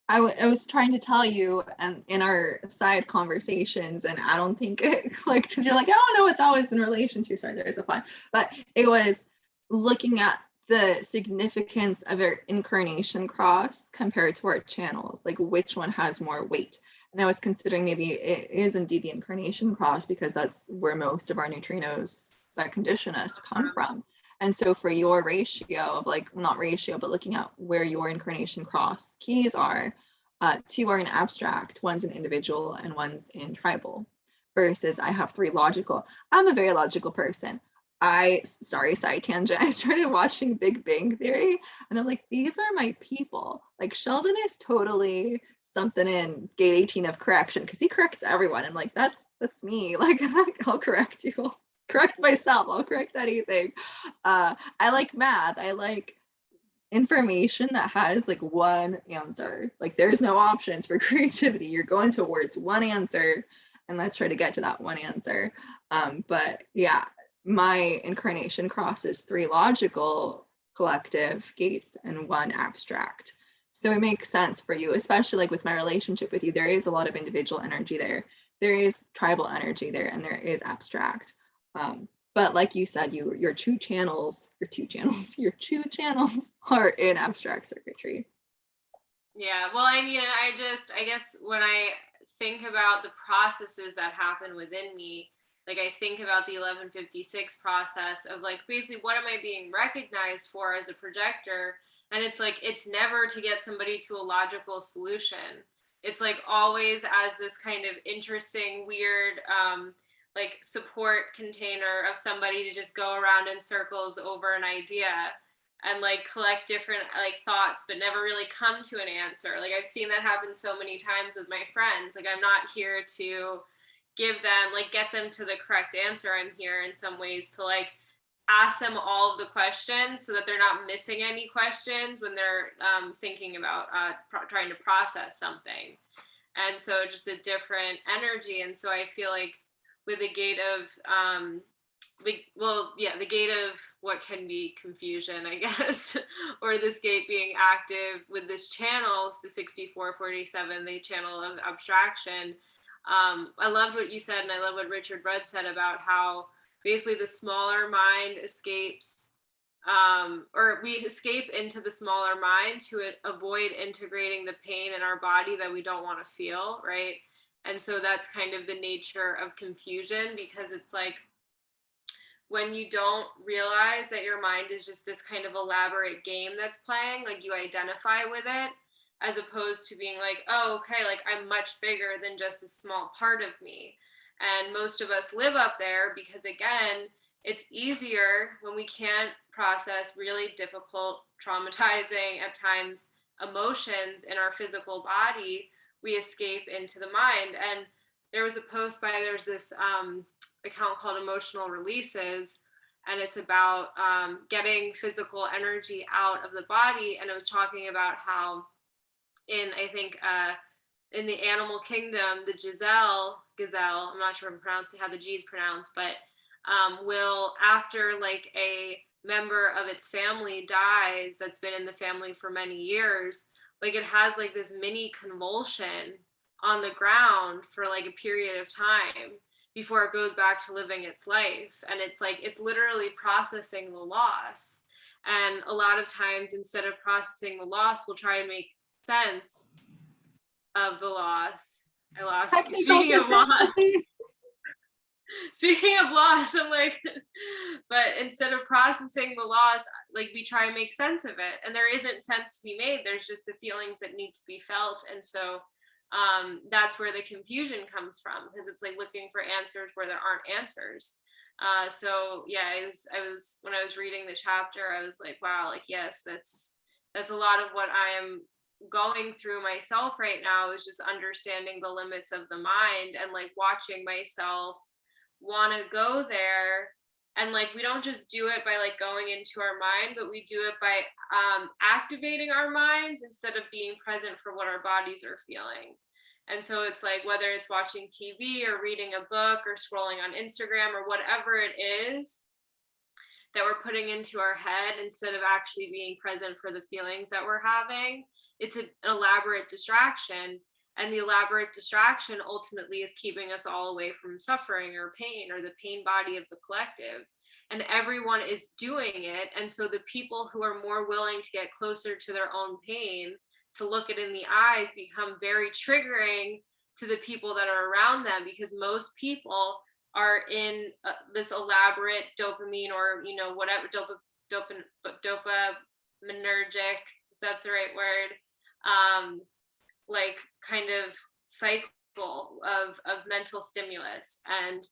I was trying to tell you, and in our side conversations, and I don't think it clicked because you're like, I don't know what that was in relation to. Sorry, there is a fly, but it was looking at the significance of our incarnation cross compared to our channels, like which one has more weight. And I was considering maybe it is indeed the incarnation cross because that's where most of our neutrinos that condition us come from. And so for your ratio of like, not ratio, but looking at where your incarnation cross keys are, two are in abstract, one's in individual and one's in tribal, versus I have three logical. I'm a very logical person. Sorry, side tangent. I started watching Big Bang Theory and I'm like, these are my people. Like Sheldon is totally something in gate 18 of correction because he corrects everyone. I'm like, that's me. Like, I'll correct you. I'll correct myself. I'll correct anything. I like math. I like information that has like one answer. Like there's no options for creativity. You're going towards one answer and let's try to get to that one answer. But yeah, my incarnation crosses three logical collective gates and one abstract. So it makes sense for you, especially like with my relationship with you, there is a lot of individual energy there. There is tribal energy there and there is abstract. But like you said, your two channels are in abstract circuitry. Yeah, well, I mean, I guess when I think about the processes that happen within me, like I think about the 1156 process of like basically what am I being recognized for as a projector? And it's like it's never to get somebody to a logical solution. It's like always as this kind of interesting, weird, like support container of somebody to just go around in circles over an idea and like collect different like thoughts but never really come to an answer. Like I've seen that happen so many times with my friends. Like I'm not here to give them like get them to the correct answer. I'm here in some ways to like ask them all of the questions so that they're not missing any questions when they're thinking about trying to process something. And so just a different energy. And so I feel like with the gate of the gate of what can be confusion, I guess, or this gate being active with this channel, the 6447, the channel of abstraction. I loved what you said, and I love what Richard Rudd said about how basically the smaller mind escapes, or we escape into the smaller mind to avoid integrating the pain in our body that we don't want to feel, right? And so that's kind of the nature of confusion, because it's like when you don't realize that your mind is just this kind of elaborate game that's playing, like you identify with it, as opposed to being like, oh, okay, like I'm much bigger than just a small part of me. And most of us live up there because, again, it's easier when we can't process really difficult, traumatizing, at times, emotions in our physical body. We escape into the mind. And there was a post there's this account called Emotional Releases, and it's about getting physical energy out of the body. And it was talking about how in in the animal kingdom, the gazelle, I'm not sure if I'm pronouncing how the G is pronounced, but will, after like a member of its family dies that's been in the family for many years, like it has like this mini convulsion on the ground for like a period of time before it goes back to living its life. And it's like it's literally processing the loss. And a lot of times, instead of processing the loss, we'll try to make sense of the loss. I lost. Speaking of loss, I'm like, but instead of processing the loss, like we try and make sense of it, and there isn't sense to be made. There's just the feelings that need to be felt. And so that's where the confusion comes from, because it's like looking for answers where there aren't answers. So yeah, I was when I was reading the chapter, I was like, wow, like yes, that's a lot of what I am going through myself right now, is just understanding the limits of the mind and like watching myself want to go there And like, we don't just do it by like going into our mind, but we do it by activating our minds instead of being present for what our bodies are feeling. And so it's like, whether it's watching TV or reading a book or scrolling on Instagram or whatever it is that we're putting into our head, instead of actually being present for the feelings that we're having, it's an elaborate distraction. And the elaborate distraction ultimately is keeping us all away from suffering or pain or the pain body of the collective. And everyone is doing it. And so the people who are more willing to get closer to their own pain, to look it in the eyes, become very triggering to the people that are around them, because most people are in this elaborate dopamine, or whatever, dopaminergic, if that's the right word, like kind of cycle of mental stimulus. And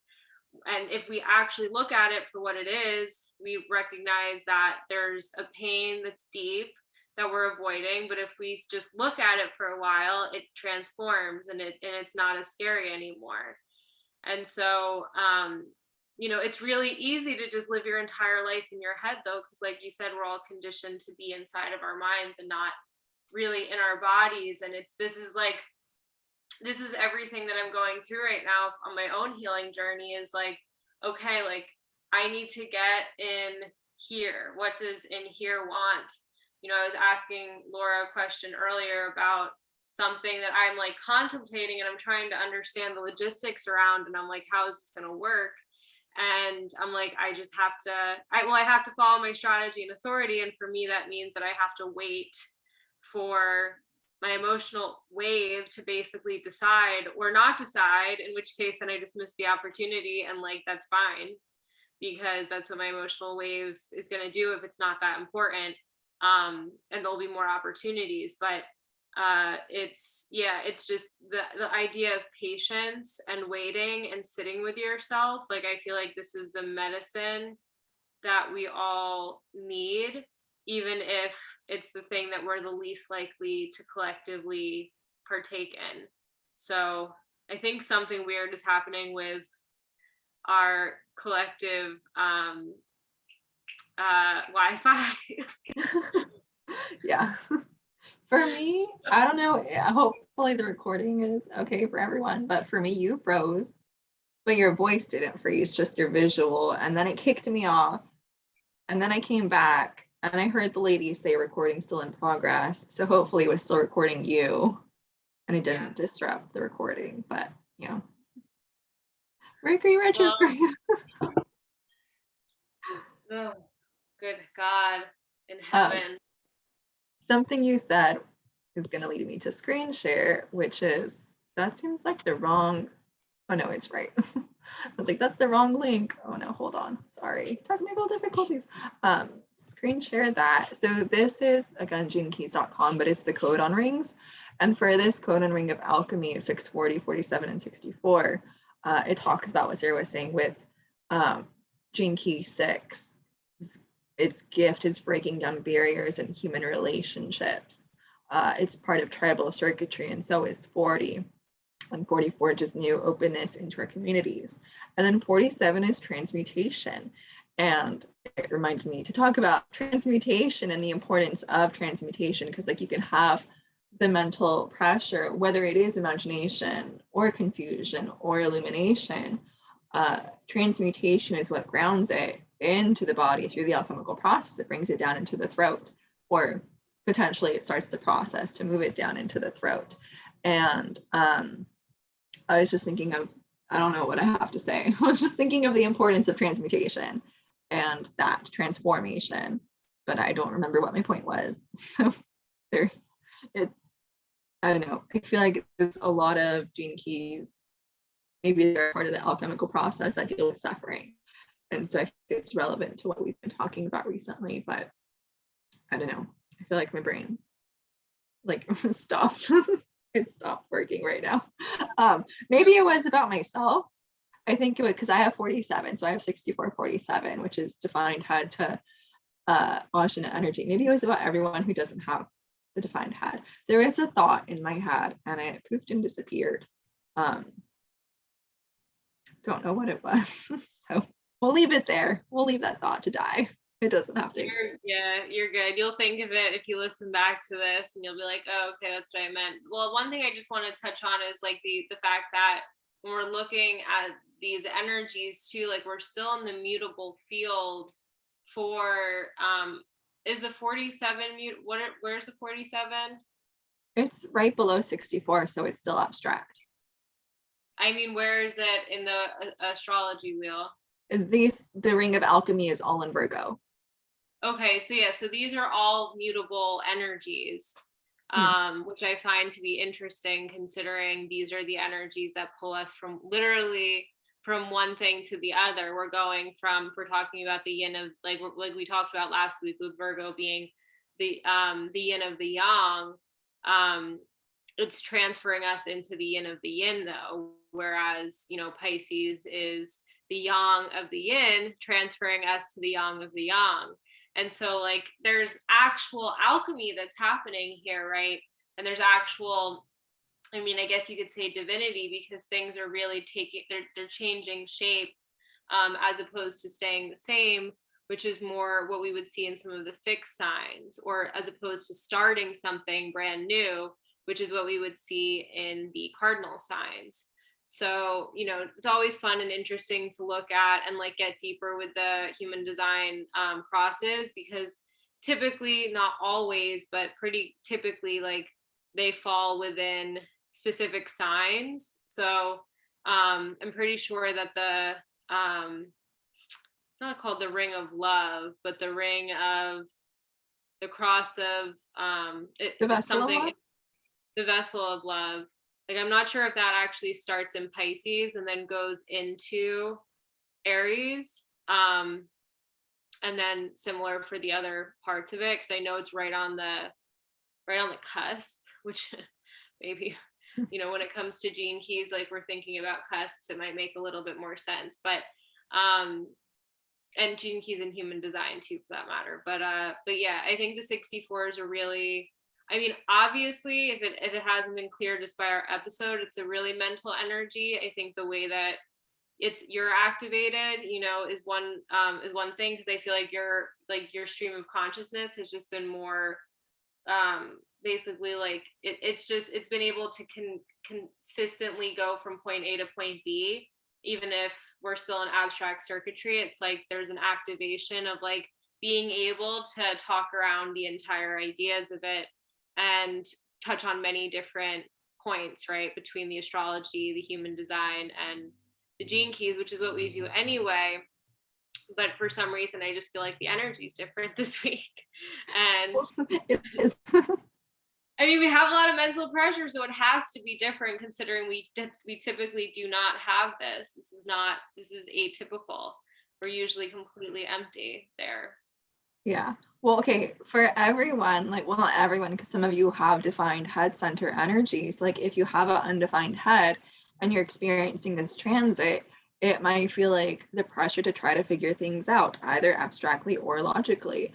if we actually look at it for what it is, we recognize that there's a pain that's deep that we're avoiding. But if we just look at it for a while, it transforms, and it's not as scary anymore. And so it's really easy to just live your entire life in your head, though, because like you said, we're all conditioned to be inside of our minds and not really in our bodies. And this is everything that I'm going through right now on my own healing journey, is like, okay, like I need to get in here. What does in here want? I was asking Lora a question earlier about something that I'm like contemplating, and I'm trying to understand the logistics around, and I'm like, how is this going to work? And I'm like, I just have to, I have to follow my strategy and authority. And for me, that means that I have to wait for my emotional wave to basically decide or not decide, in which case then I just miss the opportunity. And like, that's fine, because that's what my emotional wave is going to do if it's not that important. And there'll be more opportunities. But it's just the idea of patience and waiting and sitting with yourself. Like, I feel like this is the medicine that we all need, even if it's the thing that we're the least likely to collectively partake in. So I think something weird is happening with our collective Wi-Fi. Yeah. For me, I don't know. Hopefully the recording is okay for everyone. But for me, you froze, but your voice didn't freeze, just your visual. And then it kicked me off. And then I came back and I heard the lady say recording still in progress. So hopefully it was still recording you and it didn't disrupt the recording. But Mercury Retrograde. Oh, good God in heaven. Something you said is going to lead me to screen share, which is, that seems like the wrong, oh no, it's right. I was like, that's the wrong link. Oh no, hold on. Sorry, technical difficulties. Screen share that. So this is, again, genekeys.com, but it's the code on rings. And for this code on ring of alchemy, 640, 47, and 64, it talks about what Sarah was saying with gene key 6. Its gift is breaking down barriers in human relationships. It's part of tribal circuitry, and so is 40. And 40 forges new openness into our communities. And then 47 is transmutation. And it reminded me to talk about transmutation and the importance of transmutation, because like you can have the mental pressure, whether it is imagination or confusion or illumination. Transmutation is what grounds it into the body through the alchemical process. It brings it down into the throat, or potentially it starts the process to move it down into the throat. And I was just thinking of, I don't know what I have to say. I was just thinking of the importance of transmutation and that transformation, but I don't remember what my point was. So I don't know. I feel like there's a lot of gene keys, maybe they're part of the alchemical process that deal with suffering. And so I think it's relevant to what we've been talking about recently, but I don't know. I feel like my brain like stopped. It stopped working right now. Maybe it was about myself. I think it was because I have 47, so I have 64, 47, which is defined head to Ashina energy. Maybe it was about everyone who doesn't have the defined head. There is a thought in my head and it poofed and disappeared. Don't know what it was. So We'll leave it there. We'll leave that thought to die. It doesn't have to exist. You're good. You'll think of it if you listen back to this, and you'll be like, oh, okay, that's what I meant. Well, one thing I just want to touch on is like the fact that when we're looking at these energies too, like we're still in the mutable field for is the 47 where's the 47? It's right below 64, so it's still abstract. I mean, where is it in the astrology wheel? The ring of alchemy is all in Virgo. Okay, so yeah, so these are all mutable energies, which I find to be interesting, considering these are the energies that pull us from literally from one thing to the other. We're going from, if we're talking about the yin of, like we talked about last week with Virgo being the yin of the yang, it's transferring us into the yin of the yin though, whereas, you know, Pisces is the yang of the yin transferring us to the yang of the yang. And so like there's actual alchemy that's happening here, right? And there's actual, I mean, I guess you could say divinity, because things are really they're changing shape, as opposed to staying the same, which is more what we would see in some of the fixed signs, or as opposed to starting something brand new, which is what we would see in the cardinal signs. So, you know, it's always fun and interesting to look at and like get deeper with the human design crosses, because typically, not always, but pretty typically, like they fall within specific signs. So I'm pretty sure that it's not called the ring of love, but the ring of the cross of The vessel something, of love? the vessel of love. Like, I'm not sure if that actually starts in Pisces and then goes into Aries. And then similar for the other parts of it, because I know it's right on the cusp, which maybe, you know, when it comes to gene keys, like we're thinking about cusps, it might make a little bit more sense. But and gene keys in human design too, for that matter. But yeah, I think the 64s are really, I mean, obviously, if it hasn't been clear just by our episode, it's a really mental energy. I think the way that you're activated, you know, is one thing, because I feel like your stream of consciousness has just been more basically like it's been able to consistently go from point A to point B, even if we're still in abstract circuitry. It's like there's an activation of like being able to talk around the entire ideas of it and touch on many different points, right, between the astrology, the human design, and the gene keys, which is what we do anyway. But for some reason, I just feel like the energy is different this week. And It is. I mean, we have a lot of mental pressure, so it has to be different, considering we typically do not have this. This is atypical. We're usually completely empty there. Yeah. Well, okay, for everyone, like, well, not everyone, because some of you have defined head center energies. Like, if you have an undefined head and you're experiencing this transit, it might feel like the pressure to try to figure things out, either abstractly or logically.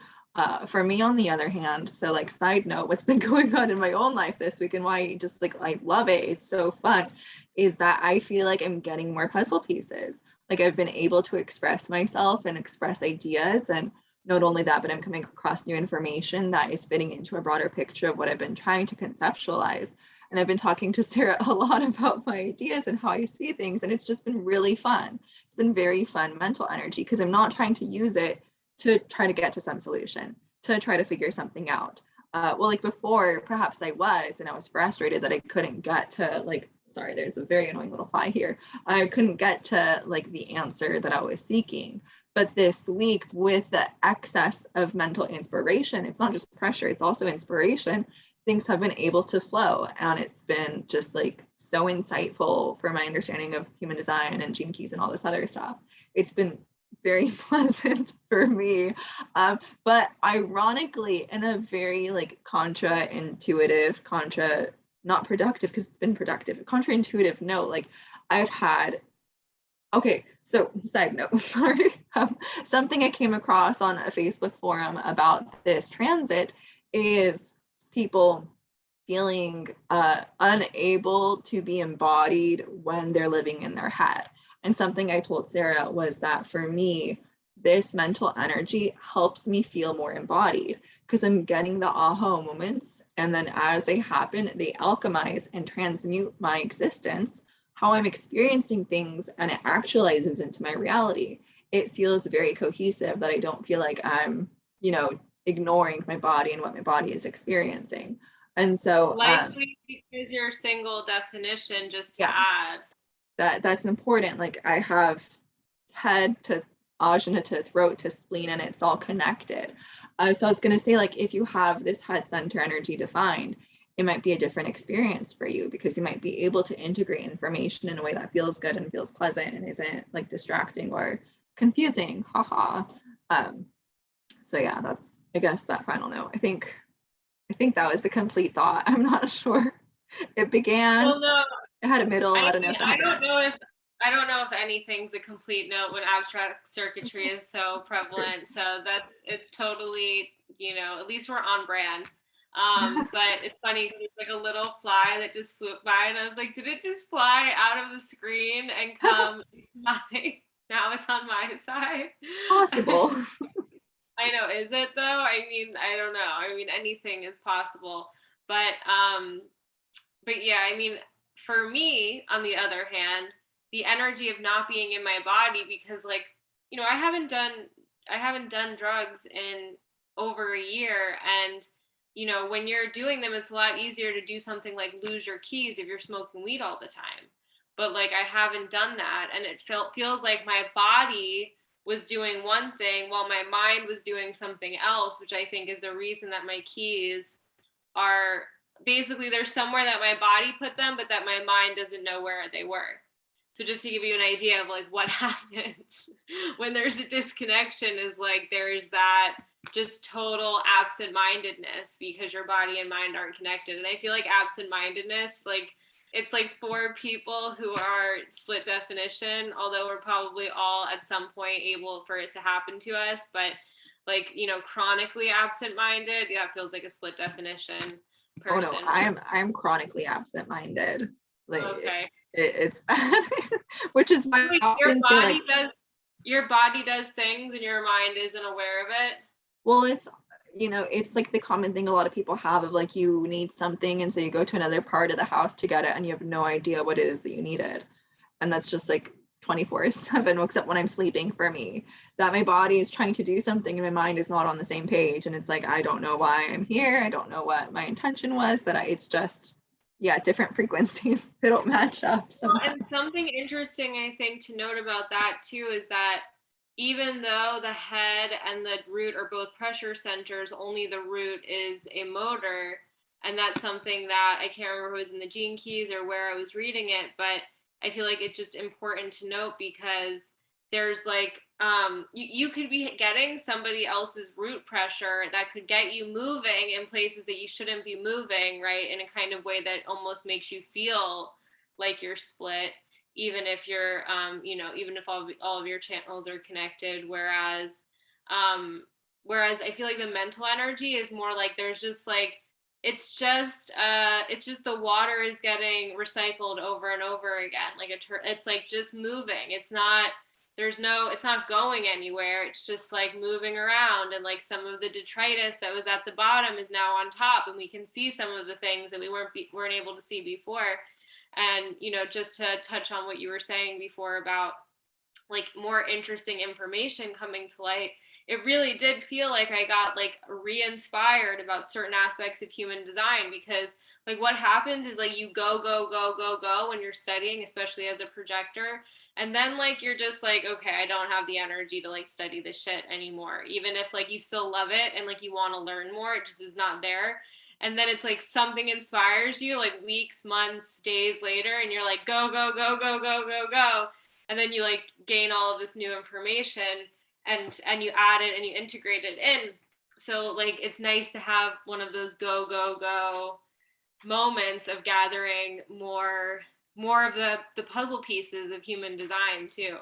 For me, on the other hand, so like side note, what's been going on in my own life this week and why I love it, it's so fun, is that I feel like I'm getting more puzzle pieces. Like, I've been able to express myself and express ideas, and not only that, but I'm coming across new information that is fitting into a broader picture of what I've been trying to conceptualize. And I've been talking to Sarah a lot about my ideas and how I see things, and it's just been really fun. It's been very fun mental energy, because I'm not trying to use it to try to get to some solution, to try to figure something out. Well, like before, perhaps I was, and I was frustrated that I couldn't get to, like, sorry, there's a very annoying little fly here. I couldn't get to like the answer that I was seeking. But this week, with the excess of mental inspiration, it's not just pressure, it's also inspiration. Things have been able to flow, and it's been just like so insightful for my understanding of human design and gene keys and all this other stuff. It's been very pleasant for me, but ironically, in a very like contra-intuitive, not productive, because it's been productive, contra-intuitive note, like I've had, okay, so side note, sorry, something I came across on a Facebook forum about this transit is people feeling unable to be embodied when they're living in their head. And something I told Sarah was that for me, this mental energy helps me feel more embodied because I'm getting the aha moments. And then as they happen, they alchemize and transmute my existence, how I'm experiencing things, and it actualizes into my reality. It feels very cohesive that I don't feel like I'm, ignoring my body and what my body is experiencing. And so Likely because your single definition, just to add. That's important. Like I have head to ajna to throat to spleen, and it's all connected. So I was going to say, like, if you have this head center energy defined, it might be a different experience for you because you might be able to integrate information in a way that feels good and feels pleasant and isn't like distracting or confusing. Haha. So yeah, that's, I guess, that final note. I think that was a complete thought. I'm not sure. It began. Well, no, it had a middle. I don't know if anything's a complete note when abstract circuitry is so prevalent. So it's totally, at least we're on brand. But it's funny because it's like a little fly that just flew by, and I was like, did it just fly out of the screen and come now it's on my side? Possible. I know. Is it though? I mean, I don't know. I mean, anything is possible. But yeah, I mean, for me, on the other hand, the energy of not being in my body, because like, I haven't done drugs in over a year. And, when you're doing them, it's a lot easier to do something like lose your keys if you're smoking weed all the time. But like, I haven't done that. And it feels like my body was doing one thing while my mind was doing something else, which I think is the reason that my keys are basically, they're somewhere that my body put them, but that my mind doesn't know where they were. So just to give you an idea of like what happens when there's a disconnection is like there's that just total absent-mindedness because your body and mind aren't connected. And I feel like absent-mindedness, like it's like for people who are split definition, although we're probably all at some point able for it to happen to us, but like, chronically absent-minded, yeah, it feels like a split definition person. Oh no, I'm chronically absent-minded. Like okay. It's which is why I often say like your body does things and your mind isn't aware of it. Well, it's like the common thing a lot of people have of like you need something, and so you go to another part of the house to get it and you have no idea what it is that you needed. And that's just like 24/7, except when I'm sleeping for me, that my body is trying to do something and my mind is not on the same page. And it's like, I don't know why I'm here. I don't know what my intention was, it's just, different frequencies. They don't match up sometimes. And something interesting, I think, to note about that too, is that even though the head and the root are both pressure centers, only the root is a motor. And that's something that I can't remember who was in the Gene Keys or where I was reading it, but I feel like it's just important to note because there's like, you could be getting somebody else's root pressure that could get you moving in places that you shouldn't be moving, right? In a kind of way that almost makes you feel like you're split, even if you're, even if all of your channels are connected. Whereas I feel like the mental energy is more like there's just like, it's just the water is getting recycled over and over again. Like it's like just moving. It's not going anywhere. It's just like moving around. And like some of the detritus that was at the bottom is now on top, and we can see some of the things that we weren't able to see before. And, just to touch on what you were saying before about like more interesting information coming to light, it really did feel like I got like re-inspired about certain aspects of human design, because like what happens is like you go when you're studying, especially as a projector. And then like you're just like, okay, I don't have the energy to like study this shit anymore. Even if like you still love it and like you want to learn more, it just is not there. And then it's like something inspires you like weeks, months, days later, and you're like, go. And then you like gain all of this new information and you add it and you integrate it in. So like, it's nice to have one of those go moments of gathering more of the puzzle pieces of human design too.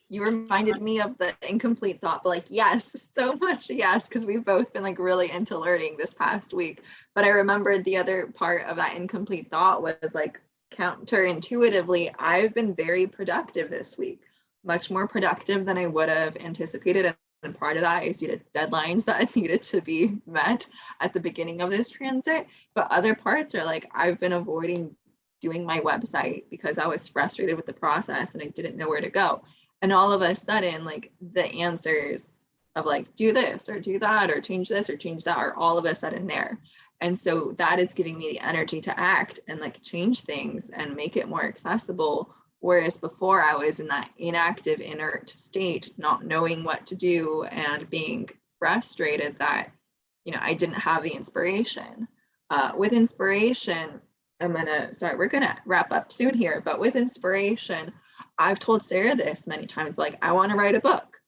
You reminded me of the incomplete thought, but like, yes, so much yes, because we've both been like really into learning this past week. But I remembered the other part of that incomplete thought was like counterintuitively, I've been very productive this week, much more productive than I would have anticipated. And part of that is due to deadlines that needed to be met at the beginning of this transit. But other parts are like, I've been avoiding doing my website because I was frustrated with the process and I didn't know where to go. And all of a sudden, like the answers of like, do this or do that or change this or change that are all of a sudden there. And so that is giving me the energy to act and like change things and make it more accessible. Whereas before I was in that inactive, inert state, not knowing what to do and being frustrated that, I didn't have the inspiration. With inspiration, we're gonna wrap up soon here, but with inspiration, I've told Sarah this many times, like, I want to write a book.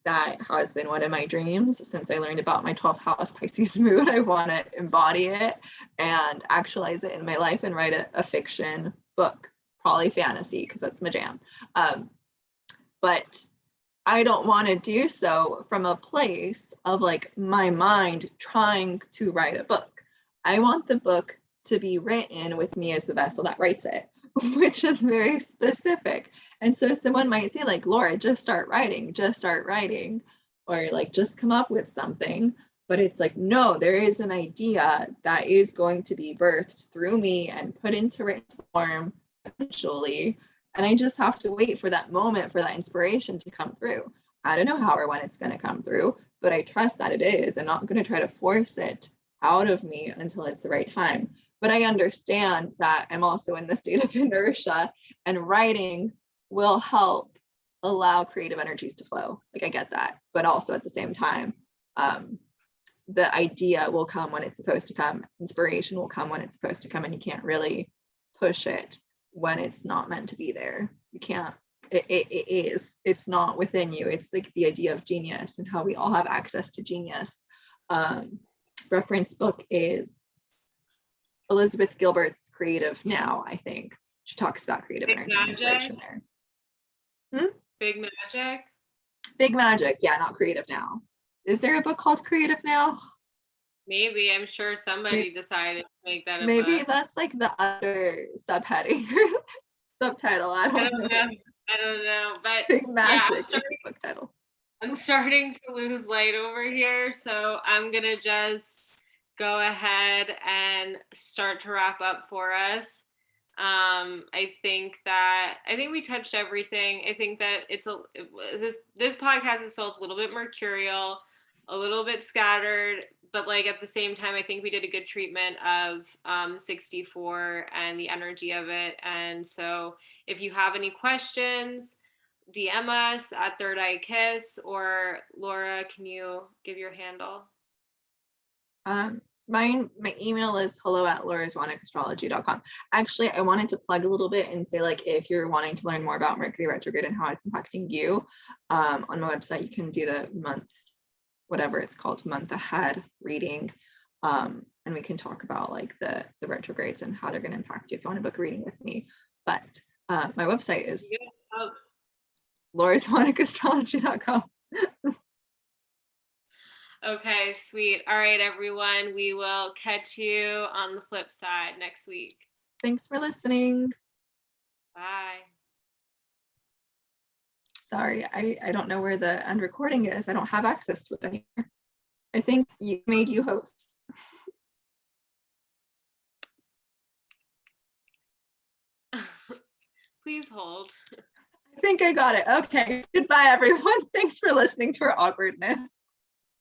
That has been one of my dreams since I learned about my 12th house Pisces moon. I want to embody it and actualize it in my life and write a fiction book, probably fantasy, because that's my jam. But I don't want to do so from a place of like my mind trying to write a book. I want the book to be written with me as the vessel that writes it, which is very specific. And so someone might say like, Lora, just start writing, or like, just come up with something. But it's like, no, there is an idea that is going to be birthed through me and put into written form eventually. And I just have to wait for that moment, for that inspiration to come through. I don't know how or when it's going to come through, but I trust that it is. I'm not going to try to force it out of me until it's the right time. But I understand that I'm also in the state of inertia, and writing will help allow creative energies to flow. Like, I get that, but also at the same time, the idea will come when it's supposed to come. Inspiration will come when it's supposed to come, and you can't really push it when it's not meant to be there. You can't. It's not within you. It's like the idea of genius and how we all have access to genius. Reference book is Elizabeth Gilbert's Creative Now, I think. She talks about creative Big energy and inspiration there. Big Magic? Big Magic, yeah, not Creative Now. Is there a book called Creative Now? Maybe. I'm sure somebody decided to make that a Maybe book. that's like the other subheading or subtitle. I don't know. But Big Magic is yeah, the book title. I'm starting to lose light over here, so I'm gonna just go ahead and start to wrap up for us. I think we touched everything. I think that this podcast has felt a little bit mercurial, a little bit scattered, but like at the same time, I think we did a good treatment of 64 and the energy of it. And so if you have any questions, DM us at Third Eye Kiss, or Lora, can you give your handle? My email is hello@lorazwanicastrology.com. Actually, I wanted to plug a little bit and say, like, if you're wanting to learn more about Mercury retrograde and how it's impacting you, on my website, you can do the month, whatever it's called, month ahead reading. And we can talk about like the retrogrades and how they're going to impact you if you want to book a reading with me. But my website is lorazwanicastrology.com. Okay, sweet. All right, everyone. We will catch you on the flip side next week. Thanks for listening. Bye. Sorry, I don't know where the end recording is. I don't have access to it anymore. I think you made you host. Please hold. I think I got it. Okay. Goodbye, everyone. Thanks for listening to our awkwardness.